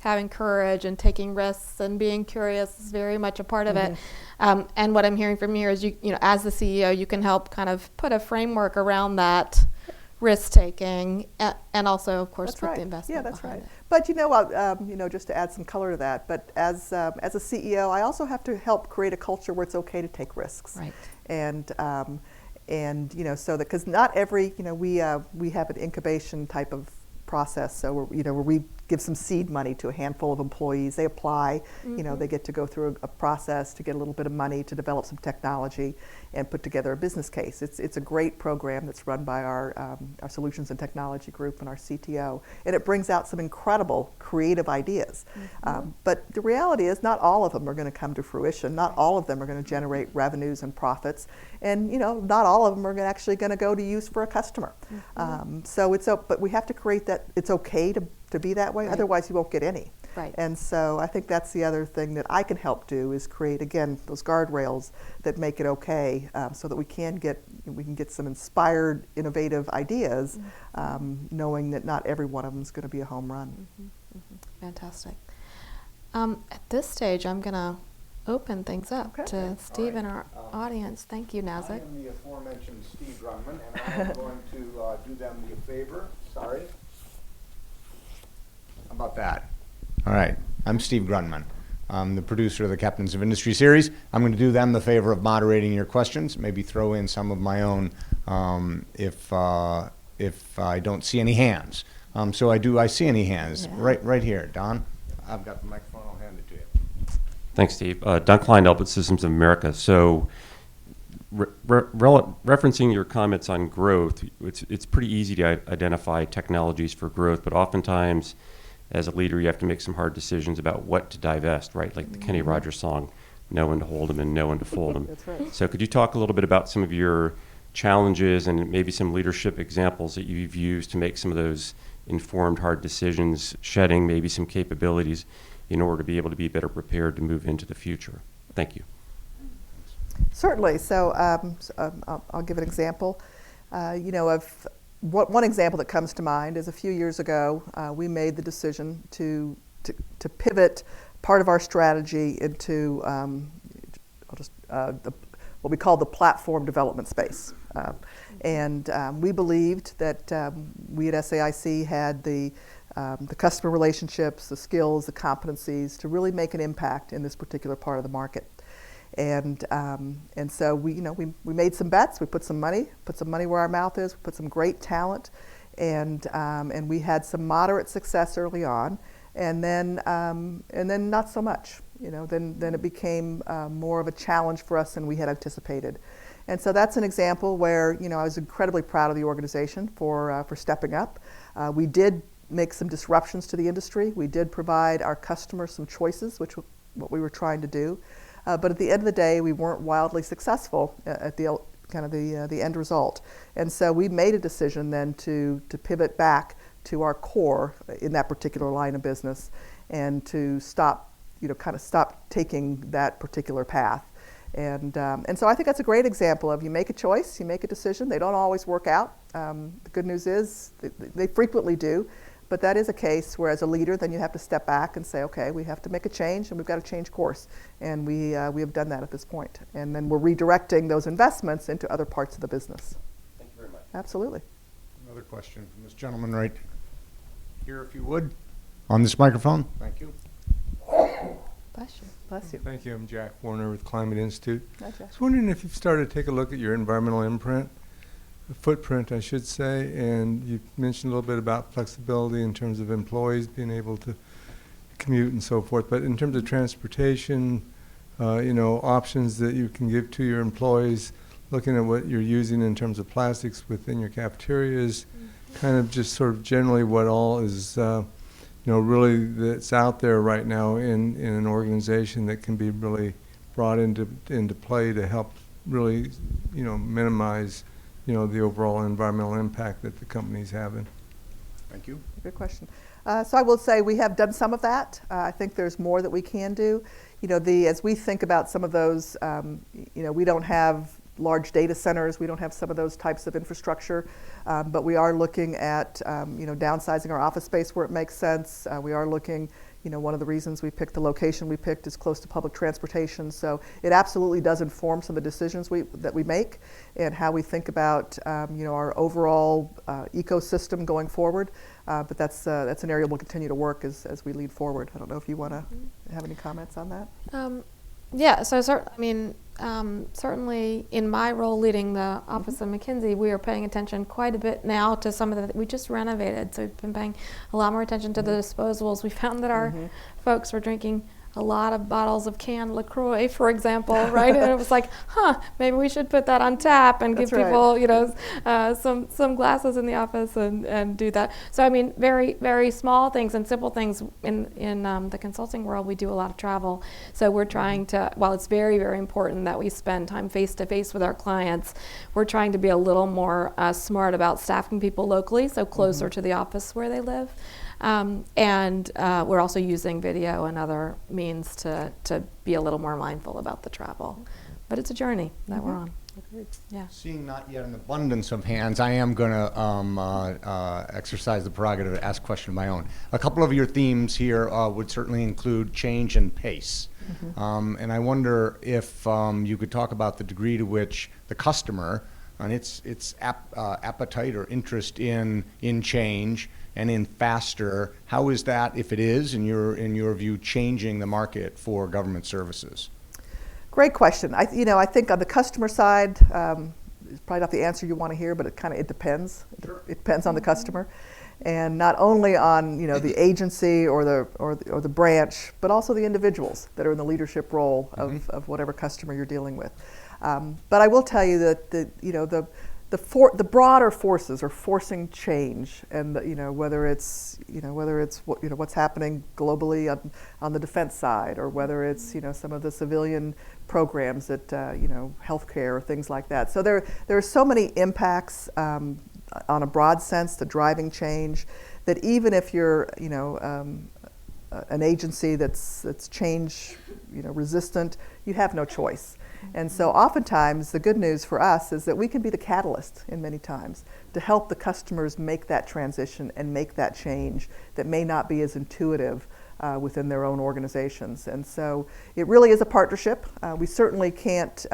having courage and taking risks and being curious is very much a part of it. And what I'm hearing from you is, as the CEO, you can help kind of put a framework around that risk taking, and also, of course, put the investment. Yeah, that's right. But just to add some color to that, but as a CEO, I also have to help create a culture where it's okay to take risks. Right. And so that, because not every, we have an incubation type of process, so where we give some seed money to a handful of employees. They apply, they get to go through a process to get a little bit of money to develop some technology and put together a business case. It's a great program that's run by our Solutions and Technology Group and our CTO, and it brings out some incredible creative ideas. But the reality is not all of them are going to come to fruition. Not all of them are going to generate revenues and profits, and not all of them are actually going to go to use for a customer. But we have to create that it's okay to be that way, otherwise you won't get any. Right. And so I think that's the other thing that I can help do, is create, again, those guardrails that make it okay, so that we can get some inspired, innovative ideas, knowing that not every one of them is going to be a home run. Fantastic. At this stage, I'm going to open things up to Steve and our audience. Thank you, I Nazzic. am the aforementioned Steve Grunman, and I am going to do them the favor. Sorry. How about that? All right. I'm Steve Grunman. I'm the producer of the Captains of Industry series. I'm going to do them the favor of moderating your questions, maybe throw in some of my own if I don't see any hands. So I see any hands. Yeah. Right here. Don, I've got the microphone. I'll hand it to you. Thanks, Steve. Don Klein, Elbit Systems of America. So, referencing your comments on growth, it's pretty easy to identify technologies for growth, but oftentimes, as a leader, you have to make some hard decisions about what to divest, right? Like the Kenny Rogers song, "Know when to hold 'em and know when to fold 'em." That's right. So, could you talk a little bit about some of your challenges and maybe some leadership examples that you've used to make some of those informed, hard decisions, shedding maybe some capabilities in order to be able to be better prepared to move into the future? Thank you. Certainly. So I'll give an example. Of one example that comes to mind is a few years ago, we made the decision to pivot part of our strategy into what we call the platform development space. And we believed that we at SAIC had the customer relationships, the skills, the competencies to really make an impact in this particular part of the market. And so we made some bets. We put some money where our mouth is. We put some great talent, and we had some moderate success early on, and then not so much. Then it became more of a challenge for us than we had anticipated. And so that's an example where I was incredibly proud of the organization for stepping up. We did make some disruptions to the industry. We did provide our customers some choices, which what we were trying to do. But at the end of the day, we weren't wildly successful at the end result. And so we made a decision then to pivot back to our core in that particular line of business, and to stop taking that particular path. And so I think that's a great example of you make a choice, you make a decision. They don't always work out. The good news is they frequently do. But that is a case where, as a leader, then you have to step back and say, okay, we have to make a change, and we've got to change course. And we have done that at this point. And then we're redirecting those investments into other parts of the business. Thank you very much. Absolutely. Another question from this gentleman right here, if you would, on this microphone. Thank you. Bless you. Bless you. Thank you. I'm Jack Warner with Climate Institute. Hi, Jack. I was wondering if you've started to take a look at your environmental footprint, I should say, and you mentioned a little bit about flexibility in terms of employees being able to commute and so forth. But in terms of transportation, options that you can give to your employees, looking at what you're using in terms of plastics within your cafeterias, kind of just sort of generally what all is, really that's out there right now in an organization that can be really brought into play to help really, minimize the overall environmental impact that the company's having. Thank you. Good question. So I will say we have done some of that. I think there's more that we can do. As we think about some of those, we don't have large data centers. We don't have some of those types of infrastructure, but we are looking at, downsizing our office space where it makes sense. We are looking. One of the reasons we picked the location we picked is close to public transportation. So it absolutely does inform some of the decisions that we make and how we think about, our overall ecosystem going forward. But that's an area we'll continue to work as we lead forward. I don't know if you want to have any comments on that. Yeah, so certainly in my role leading the office of McKinsey, we are paying attention quite a bit now to some of we just renovated, so we've been paying a lot more attention to the disposables. We found that our folks were drinking a lot of bottles of canned LaCroix, for example, right? And it was like, maybe we should put that on tap and That's give people, some glasses in the office and do that. So I mean, very, very small things and simple things. In the consulting world, we do a lot of travel. So we're trying to, while it's very, very important that we spend time face to face with our clients, we're trying to be a little more smart about staffing people locally, so closer to the office where they live. And we're also using video and other means to be a little more mindful about the travel. But it's a journey that we're on. Yeah. Seeing not yet an abundance of hands, I am going to exercise the prerogative to ask a question of my own. A couple of your themes here would certainly include change and pace. And I wonder if you could talk about the degree to which the customer and its appetite or interest in change and in faster. How is that, if it is, in your view, changing the market for government services? Great question. I think on the customer side, it's probably not the answer you want to hear, but it depends. Sure. It depends on the customer, and not only on the agency or the branch, but also the individuals that are in the leadership role of whatever customer you're dealing with. But I will tell you that the broader forces are forcing change, and whether it's what's happening globally on the defense side, or whether it's some of the civilian programs that healthcare or things like that. So there are so many impacts on a broad sense to driving change, that even if you're an agency that's change resistant, you have no choice. And so oftentimes the good news for us is that we can be the catalyst in many times to help the customers make that transition and make that change that may not be as intuitive within their own organizations. And so it really is a partnership. We certainly can't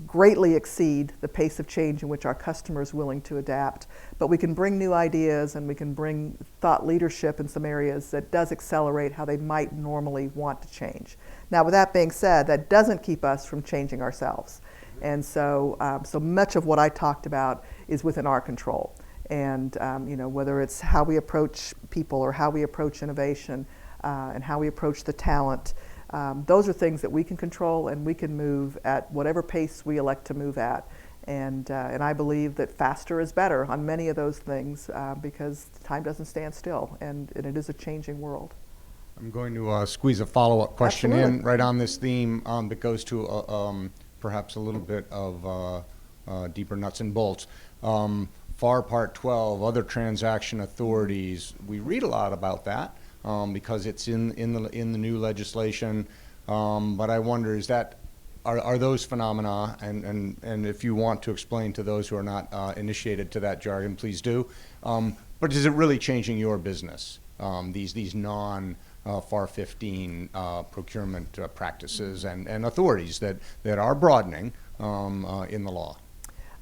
greatly exceed the pace of change in which our customer is willing to adapt, but we can bring new ideas and we can bring thought leadership in some areas that does accelerate how they might normally want to change. Now, with that being said, that doesn't keep us from changing ourselves. And so much of what I talked about is within our control. And whether it's how we approach people or how we approach innovation and how we approach the talent, those are things that we can control, and we can move at whatever pace we elect to move at. And I believe that faster is better on many of those things because time doesn't stand still, and it is a changing world. I'm going to squeeze a follow-up question Absolutely. in right on this theme that goes to perhaps a little bit of deeper nuts and bolts. FAR Part 12, other transaction authorities, we read a lot about that because it's in the new legislation. But I wonder, are those phenomena, and if you want to explain to those who are not initiated to that jargon, please do. But is it really changing your business? These non-FAR 15 procurement practices and authorities that are broadening in the law?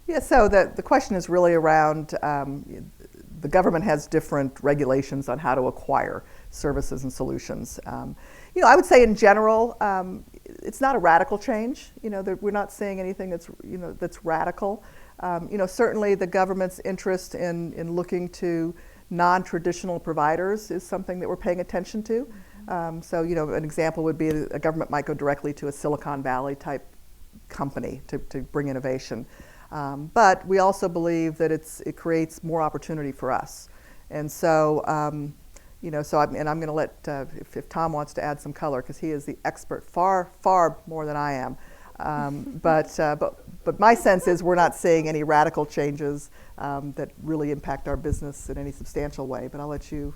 Yeah, so the question is really around the government has different regulations on how to acquire services and solutions. I would say in general, it's not a radical change. We're not seeing anything that's radical. Certainly the government's interest in looking to non-traditional providers is something that we're paying attention to. So an example would be a government might go directly to a Silicon Valley type company to bring innovation. But we also believe that it creates more opportunity for us. And so, I'm going to let, if Tom wants to add some color, because he is the expert far more than I am. But my sense is we're not seeing any radical changes that really impact our business in any substantial way. But I'll let you.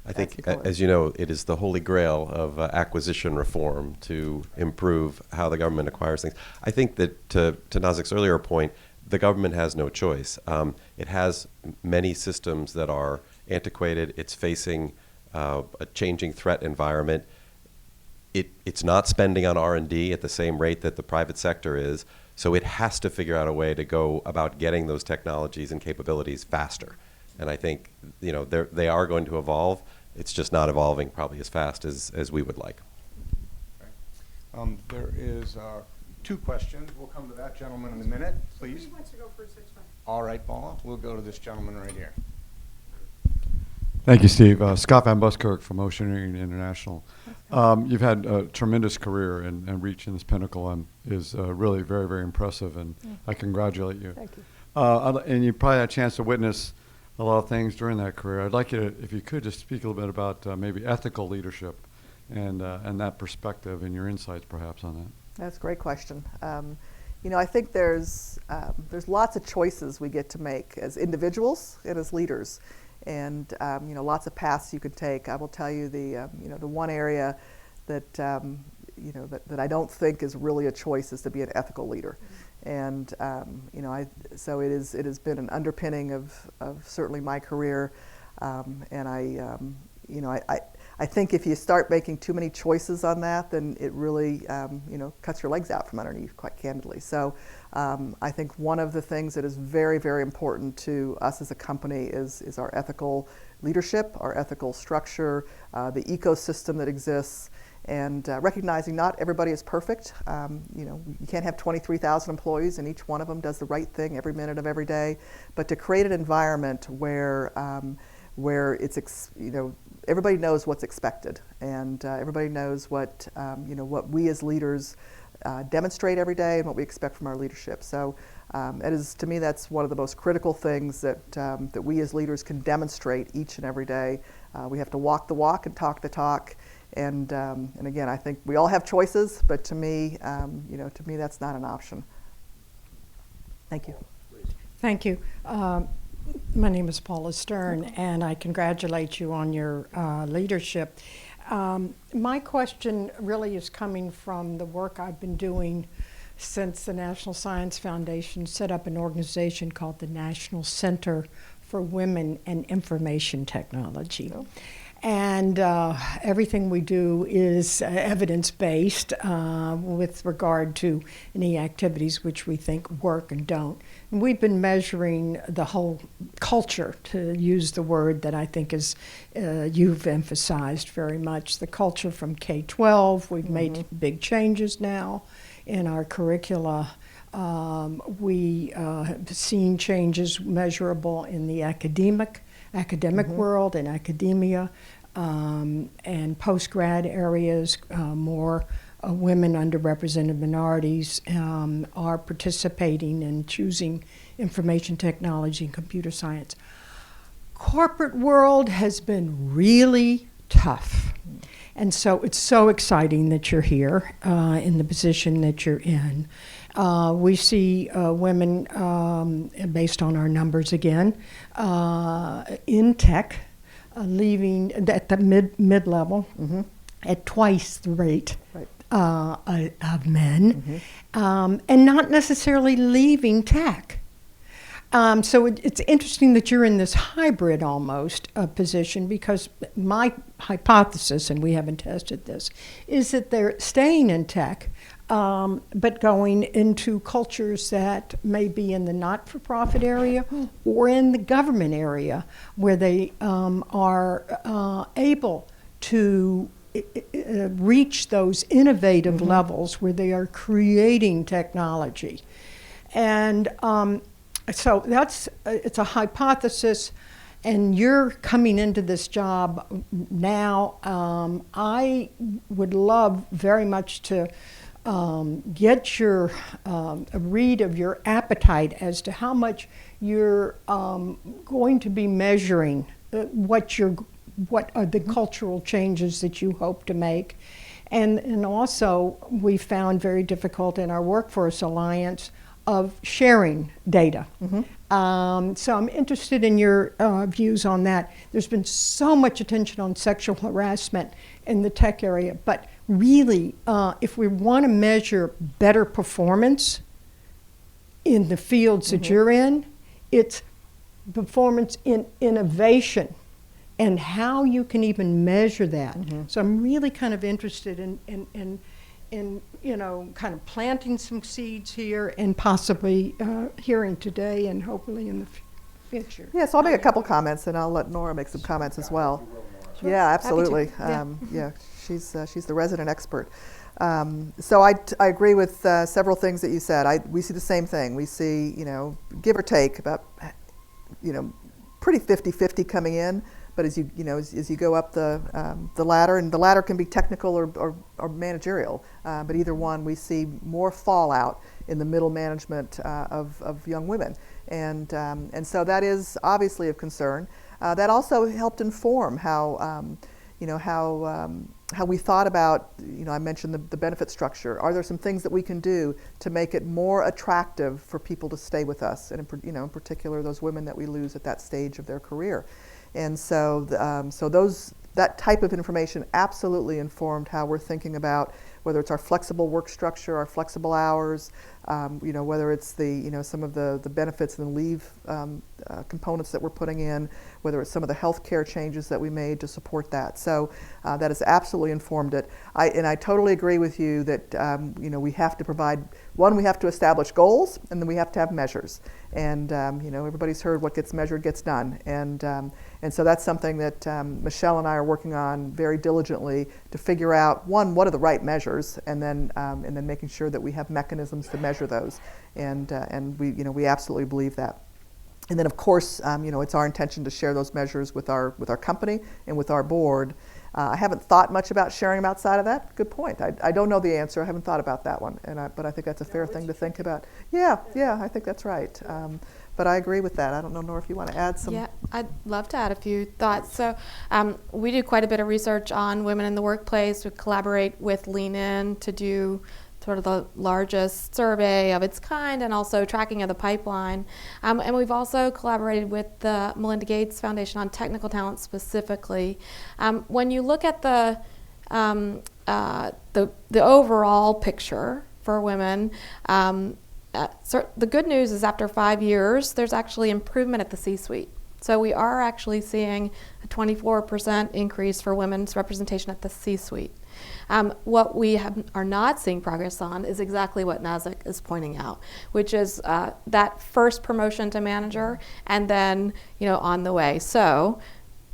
I think, as you know, it is the holy grail of acquisition reform to improve how the government acquires things. I think that to Nazzic's earlier point, the government has no choice. It has many systems that are antiquated. It's facing a changing threat environment. It's not spending on R&D at the same rate that the private sector is, so it has to figure out a way to go about getting those technologies and capabilities faster. And I think they are going to evolve. It's just not evolving probably as fast as we would like. Okay. There is 2 questions. We'll come to that gentleman in a minute, please. Who wants to go first? That's fine. All right, Paula. We'll go to this gentleman right here. Thank you, Steve. Scott Van Buskirk from Oceaneering International. You've had a tremendous career and reaching this pinnacle is really very, very impressive, and I congratulate you. Thank you. And you probably had a chance to witness a lot of things during that career. I'd like you to, if you could, just speak a little bit about maybe ethical leadership and that perspective and your insights perhaps on that. That's a great question. I think there's lots of choices we get to make as individuals and as leaders, and lots of paths you could take. I will tell you the one area that that I don't think is really a choice is to be an ethical leader, and so it has been an underpinning of certainly my career, and I I think if you start making too many choices on that, then it really cuts your legs out from underneath, quite candidly. So I think one of the things that is very, very important to us as a company is our ethical leadership, our ethical structure, the ecosystem that exists, and recognizing not everybody is perfect. You can't have 23,000 employees and each one of them does the right thing every minute of every day, but to create an environment where it's everybody knows what's expected, and everybody knows what we as leaders demonstrate every day and what we expect from our leadership. So it is, to me, that's one of the most critical things that we as leaders can demonstrate each and every day. We have to walk the walk and talk the talk. And again, I think we all have choices, but to me, that's not an option. Thank you. Thank you. My name is Paula Stern, and I congratulate you on your leadership. My question really is coming from the work I've been doing since the National Science Foundation set up an organization called the National Center for Women and Information Technology. Oh. And everything we do is evidence-based with regard to any activities which we think work and don't. And we've been measuring the whole culture, to use the word that I think is you've emphasized very much, the culture from K-12. We've made big changes now in our curricula. We have seen changes measurable in the academic world and academia, and post-grad areas. More women, underrepresented minorities are participating in choosing information technology and computer science. Corporate world has been really tough. And so it's so exciting that you're here in the position that you're in. We see women, based on our numbers again, in tech, leaving at the mid-level at twice the rate of men, and not necessarily leaving tech. So it's interesting that you're in this hybrid almost position, because my hypothesis, and we haven't tested this, is that they're staying in tech, but going into cultures that may be in the not-for-profit area or in the government area, where they are able to reach those innovative levels where they are creating technology. And so it's a hypothesis, and you're coming into this job now. I would love very much to get your a read of your appetite as to how much you're going to be measuring what are the cultural changes that you hope to make. And also, we found very difficult in our Workforce Alliance of sharing data. So I'm interested in your views on that. There's been so much attention on sexual harassment in the tech area, but really, if we want to measure better performance in the fields that you're in, it's performance in innovation and how you can even measure that. So I'm really kind of interested in kind of planting some seeds here and possibly hearing today and hopefully in the future. Yeah, so I'll make a couple comments, and I'll let Nora make some comments as well. Sure. Yeah, absolutely. Yeah, she's the resident expert. So I agree with several things that you said. We see the same thing. We see, give or take about, pretty 50-50 coming in. But as you go up the ladder, and the ladder can be technical or managerial, but either one, we see more fallout in the middle management of young women, and so that is obviously of concern. That also helped inform how we thought about. I mentioned the benefit structure. Are there some things that we can do to make it more attractive for people to stay with us, and in particular those women that we lose at that stage of their career? And so, that type of information absolutely informed how we're thinking about whether it's our flexible work structure, our flexible hours, whether it's some of the benefits and leave components that we're putting in, whether it's some of the healthcare changes that we made to support that. So that has absolutely informed it. I totally agree with you that we have to provide, one, we have to establish goals, and then we have to have measures. And everybody's heard what gets measured gets done. And so that's something that Michelle and I are working on very diligently to figure out, one, what are the right measures, and then making sure that we have mechanisms to measure those. And we absolutely believe that. And then, of course, it's our intention to share those measures with our company and with our board. I haven't thought much about sharing them outside of that. Good point. I don't know the answer. I haven't thought about that one. But I think that's a fair thing to think about. Yeah, I think that's right. But I agree with that. I don't know, Nora, if you want to add some. Yeah, I'd love to add a few thoughts. So we do quite a bit of research on women in the workplace. We collaborate with Lean In to do sort of the largest survey of its kind, and also tracking of the pipeline. And we've also collaborated with the Melinda Gates Foundation on technical talent specifically. When you look at the overall picture for women, the good news is after 5 years, there's actually improvement at the C-suite. So we are actually seeing a 24% increase for women's representation at the C-suite. What we are not seeing progress on is exactly what Nazzic is pointing out, which is that first promotion to manager, and then on the way. So,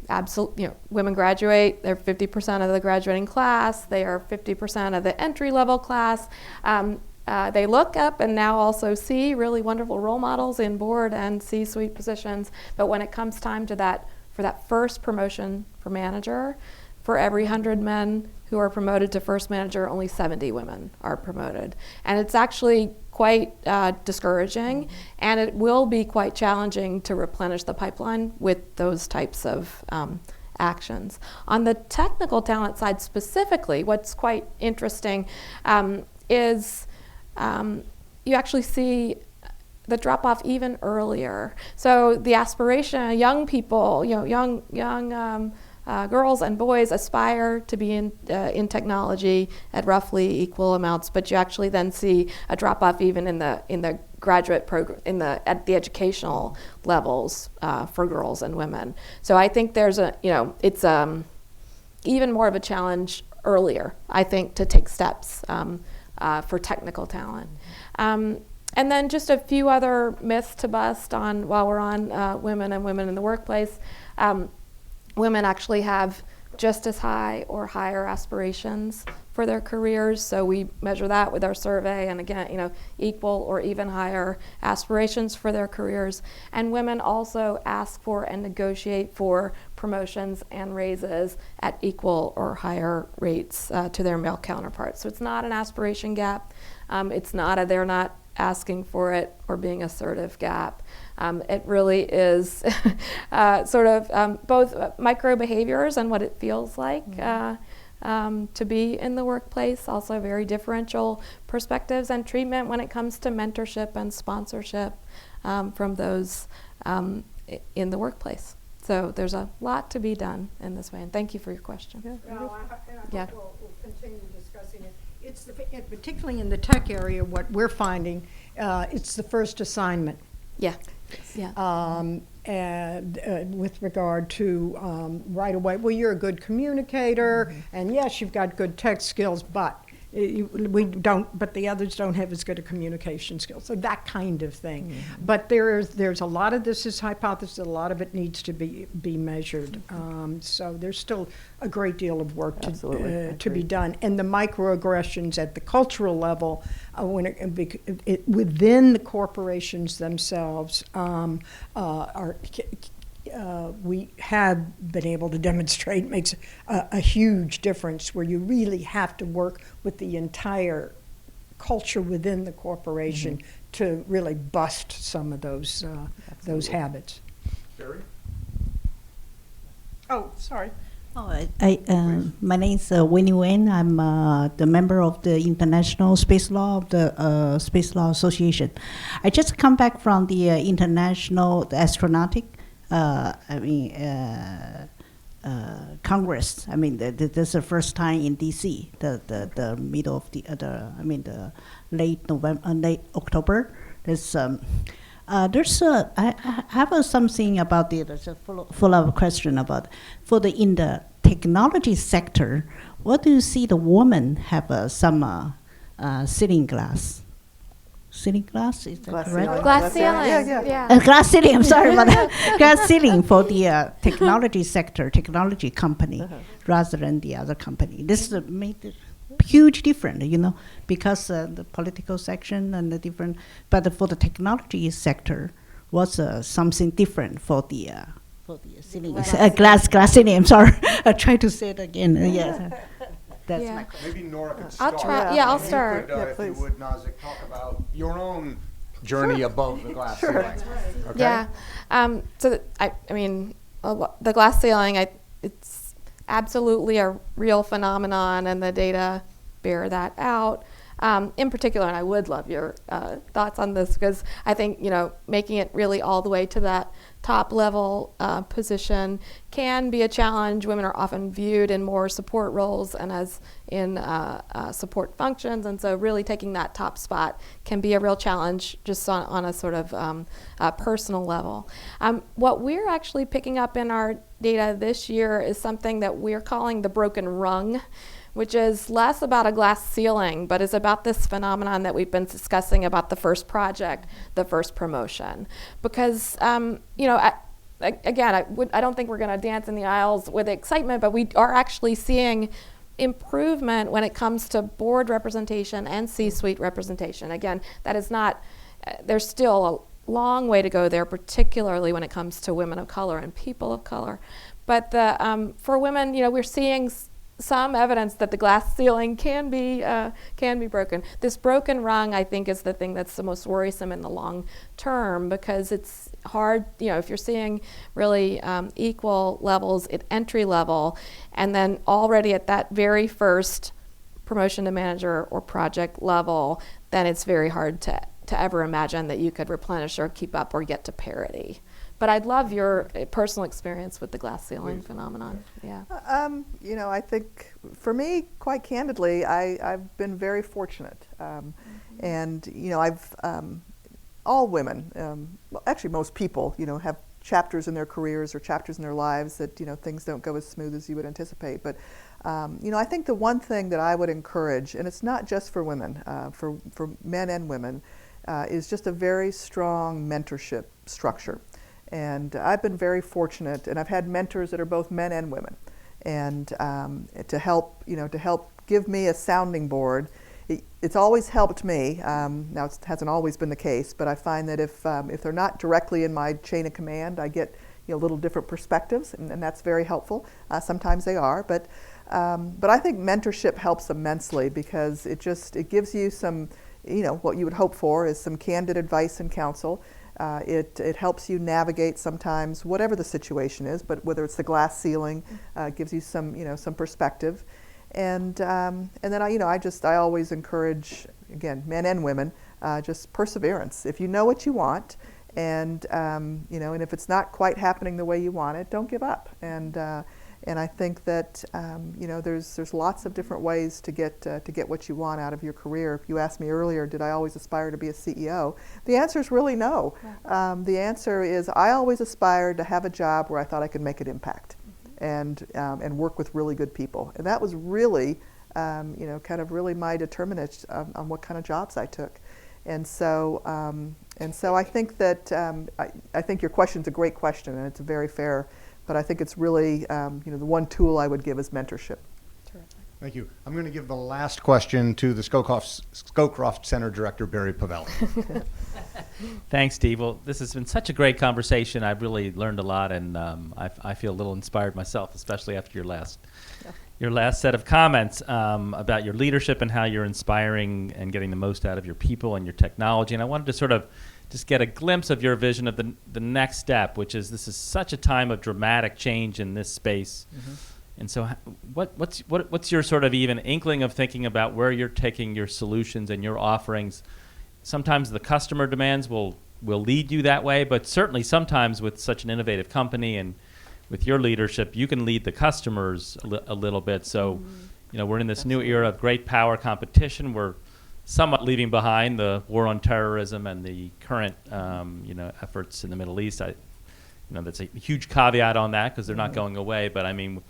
absolutely, women graduate. They're 50% of the graduating class. They are 50% of the entry-level class. They look up and now also see really wonderful role models in board and C-suite positions. But when it comes time to for that first promotion for manager, for every 100 men who are promoted to first manager, only 70 women are promoted. And it's actually quite discouraging, and it will be quite challenging to replenish the pipeline with those types of actions. On the technical talent side specifically, what's quite interesting is you actually see the drop-off even earlier. So the aspiration, young people, young girls and boys aspire to be in technology at roughly equal amounts, but you actually then see a drop-off even in the graduate program, at the educational levels for girls and women. So I think there's it's even more of a challenge earlier, I think, to take steps for technical talent. And then just a few other myths to bust on while we're on women and women in the workplace. Women actually have just as high or higher aspirations for their careers, so we measure that with our survey, and again, equal or even higher aspirations for their careers. And women also ask for and negotiate for promotions and raises at equal or higher rates to their male counterparts. So it's not an aspiration gap. It's not they're not asking for it or being assertive gap. It really is sort of both micro behaviors and what it feels like to be in the workplace, also very differential perspectives and treatment when it comes to mentorship and sponsorship from those in the workplace. So there's a lot to be done in this way, and thank you for your question. Well, I hope we'll continue discussing it. It's particularly in the tech area, what we're finding, it's the first assignment. Yeah. And with regard to right away, well, you're a good communicator, and yes, you've got good tech skills, but but the others don't have as good a communication skills. So that kind of thing. But there's a lot of this is hypothesis. A lot of it needs to be measured. So there's still a great deal of work to be done. And the microaggressions at the cultural level, within the corporations themselves, we have been able to demonstrate makes a huge difference, where you really have to work with the entire culture within the corporation to really bust some of those habits. Sherry? Oh, sorry. My name is Winnie Wen. I'm the member of the International Space Law of the Space Law Association. I just come back from the International Astronautic Congress. I mean, this is the first time in D.C. The middle of the late November, late October. I have something about there's a follow-up question about in the technology sector. What do you see the women have some ceiling glass? Ceiling glass, is that Glass correct? ceiling. Glass ceiling. Yeah. Glass ceiling, I'm sorry about that. Glass ceiling for the technology sector, technology company, rather than the other company. This made a huge difference, because the political section and the different, but for the technology sector was something different for the ceiling. Glass ceiling, I'm sorry. I try to say it again. Yes. That's Yeah. my question. Maybe Nora could I'll start. try. Yeah, I'll If you start. could, Yeah, if you please. would, Nazzic, talk about your own journey above the glass ceiling. Okay? Yeah. I mean, the glass ceiling, it's absolutely a real phenomenon, and the data bear that out. In particular, and I would love your thoughts on this, because I think, making it really all the way to that top level position can be a challenge. Women are often viewed in more support roles and as in support functions, and so really taking that top spot can be a real challenge just on a sort of personal level. What we're actually picking up in our data this year is something that we're calling the broken rung, which is less about a glass ceiling, but is about this phenomenon that we've been discussing about the first project, the first promotion. Because, I don't think we're going to dance in the aisles with excitement, but we are actually seeing improvement when it comes to board representation and C-suite representation. Again, that is not, there's still a long way to go there, particularly when it comes to women of color and people of color. But for women, we're seeing some evidence that the glass ceiling can be broken. This broken rung, I think, is the thing that's the most worrisome in the long term, because it's hard, if you're seeing really equal levels at entry level, and then already at that very first promotion to manager or project level, then it's very hard to ever imagine that you could replenish or keep up or get to parity. But I'd love your personal experience with the glass ceiling phenomenon. Yeah. I think for me, quite candidly, I've been very fortunate. And, I've, all women, well, actually most people, have chapters in their careers or chapters in their lives that, things don't go as smooth as you would anticipate. But, I think the one thing that I would encourage, and it's not just for women, for men and women, is just a very strong mentorship structure. And I've been very fortunate, and I've had mentors that are both men and women, and to help give me a sounding board. It's always helped me. Now it hasn't always been the case, but I find that if they're not directly in my chain of command, I get little different perspectives, and that's very helpful. Sometimes they are, but I think mentorship helps immensely, because it gives you some, what you would hope for is some candid advice and counsel. It helps you navigate sometimes whatever the situation is, but whether it's the glass ceiling, gives you some perspective, and then I always encourage, again, men and women, just perseverance. If you know what you want, and and if it's not quite happening the way you want it, don't give up. And I think that there's lots of different ways to get what you want out of your career. If you asked me earlier, did I always aspire to be a CEO? The answer is really no. Yeah. The answer is I always aspired to have a job where I thought I could make an impact, and work with really good people. And that was really kind of really my determinant on what kind of jobs I took. And so I think that I think your question's a great question, and it's very fair. But I think it's really, the one tool I would give is mentorship. Terrific. Thank you. I'm going to give the last question to the Scowcroft Center Director, Barry Pavelli. Thanks, Steve. Well, this has been such a great conversation. I've really learned a lot, and I feel a little inspired myself, especially after your last set of comments about your leadership and how you're inspiring and getting the most out of your people and your technology. And I wanted to sort of just get a glimpse of your vision of the next step, which is this is such a time of dramatic change in this space. Mm-hmm. And so what's your sort of even inkling of thinking about where you're taking your solutions and your offerings? Sometimes the customer demands will lead you that way, but certainly sometimes with such an innovative company and with your leadership, you can lead the customers a little bit. So, we're in this new era of great power competition. We're somewhat leaving behind the war on terrorism and the current, efforts in the Middle East. That's a huge caveat on that because they're not going away. But I'd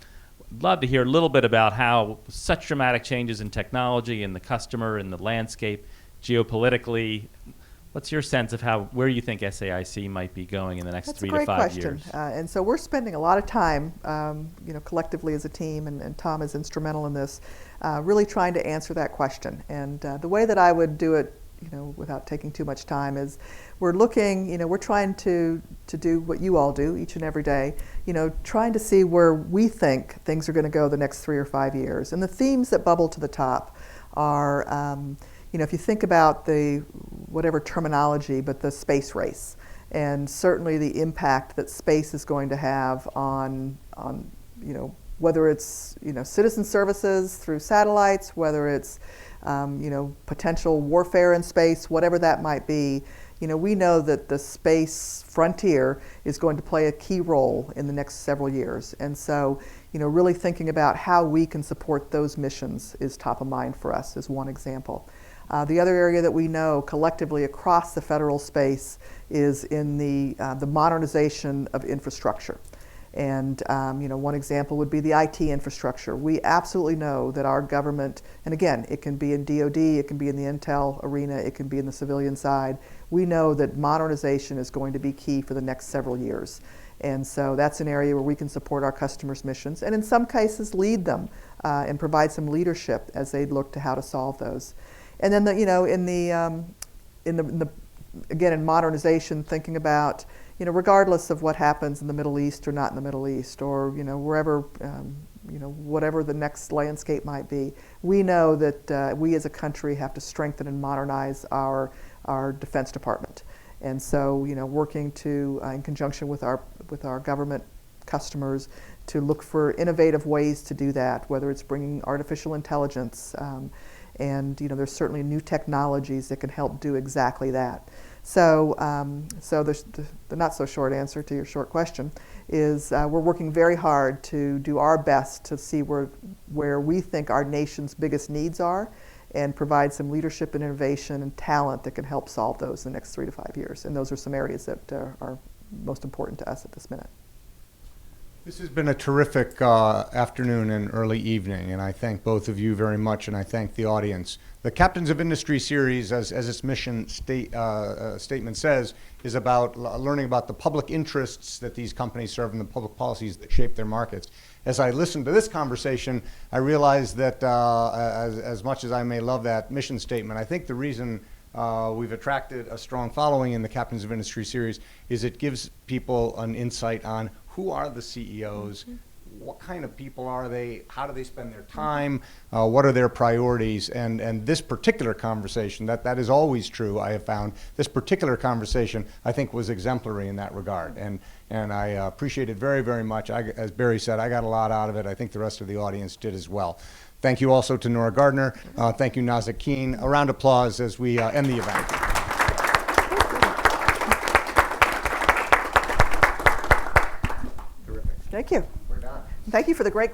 love to hear a little bit about how such dramatic changes in technology and the customer and the landscape geopolitically. What's your sense of where you think SAIC might be going in the next 3 to 5 years? That's a great question. And so we're spending a lot of time, collectively as a team, and Tom is instrumental in this, really trying to answer that question. And the way that I would do it, without taking too much time, is we're looking, we're trying to do what you all do each and every day, trying to see where we think things are going to go the next 3 or 5 years. And the themes that bubble to the top are, if you think about the whatever terminology, but the space race, and certainly the impact that space is going to have on whether it's citizen services through satellites, whether it's potential warfare in space, whatever that might be. We know that the space frontier is going to play a key role in the next several years, and so really thinking about how we can support those missions is top of mind for us, as one example. The other area that we know collectively across the federal space is in the modernization of infrastructure. And one example would be the IT infrastructure. We absolutely know that our government, and again, it can be in DoD, it can be in the intel arena, it can be in the civilian side. We know that modernization is going to be key for the next several years. And so that's an area where we can support our customers' missions, and in some cases lead them and provide some leadership as they look to how to solve those. And then in modernization, thinking about regardless of what happens in the Middle East or not in the Middle East, or wherever whatever the next landscape might be, we know that we as a country have to strengthen and modernize our Defense Department. And so working to in conjunction with our government customers to look for innovative ways to do that, whether it's bringing artificial intelligence. And there's certainly new technologies that can help do exactly that. So, there's the not so short answer to your short question is we're working very hard to do our best to see where we think our nation's biggest needs are, and provide some leadership and innovation and talent that can help solve those in the next 3 to 5 years. And those are some areas that are most important to us at this minute. This has been a terrific afternoon and early evening, and I thank both of you very much, and I thank the audience. The Captains of Industry series, as its mission statement says, is about learning about the public interests that these companies serve and the public policies that shape their markets. As I listened to this conversation, I realized that as much as I may love that mission statement, I think the reason we've attracted a strong following in the Captains of Industry series is it gives people an insight on who are the CEOs, what kind of people are they, how do they spend their time, what are their priorities, and this particular conversation, that is always true, I have found. This particular conversation, I think, was exemplary in that regard, and I appreciate it very, very much. As Barry said, I got a lot out of it. I think the rest of the audience did as well. Thank you also to Nora Gardner. Thank you, Nazzic Keene. A round of applause as we end the event. Thank you. We're done. Thank you for the great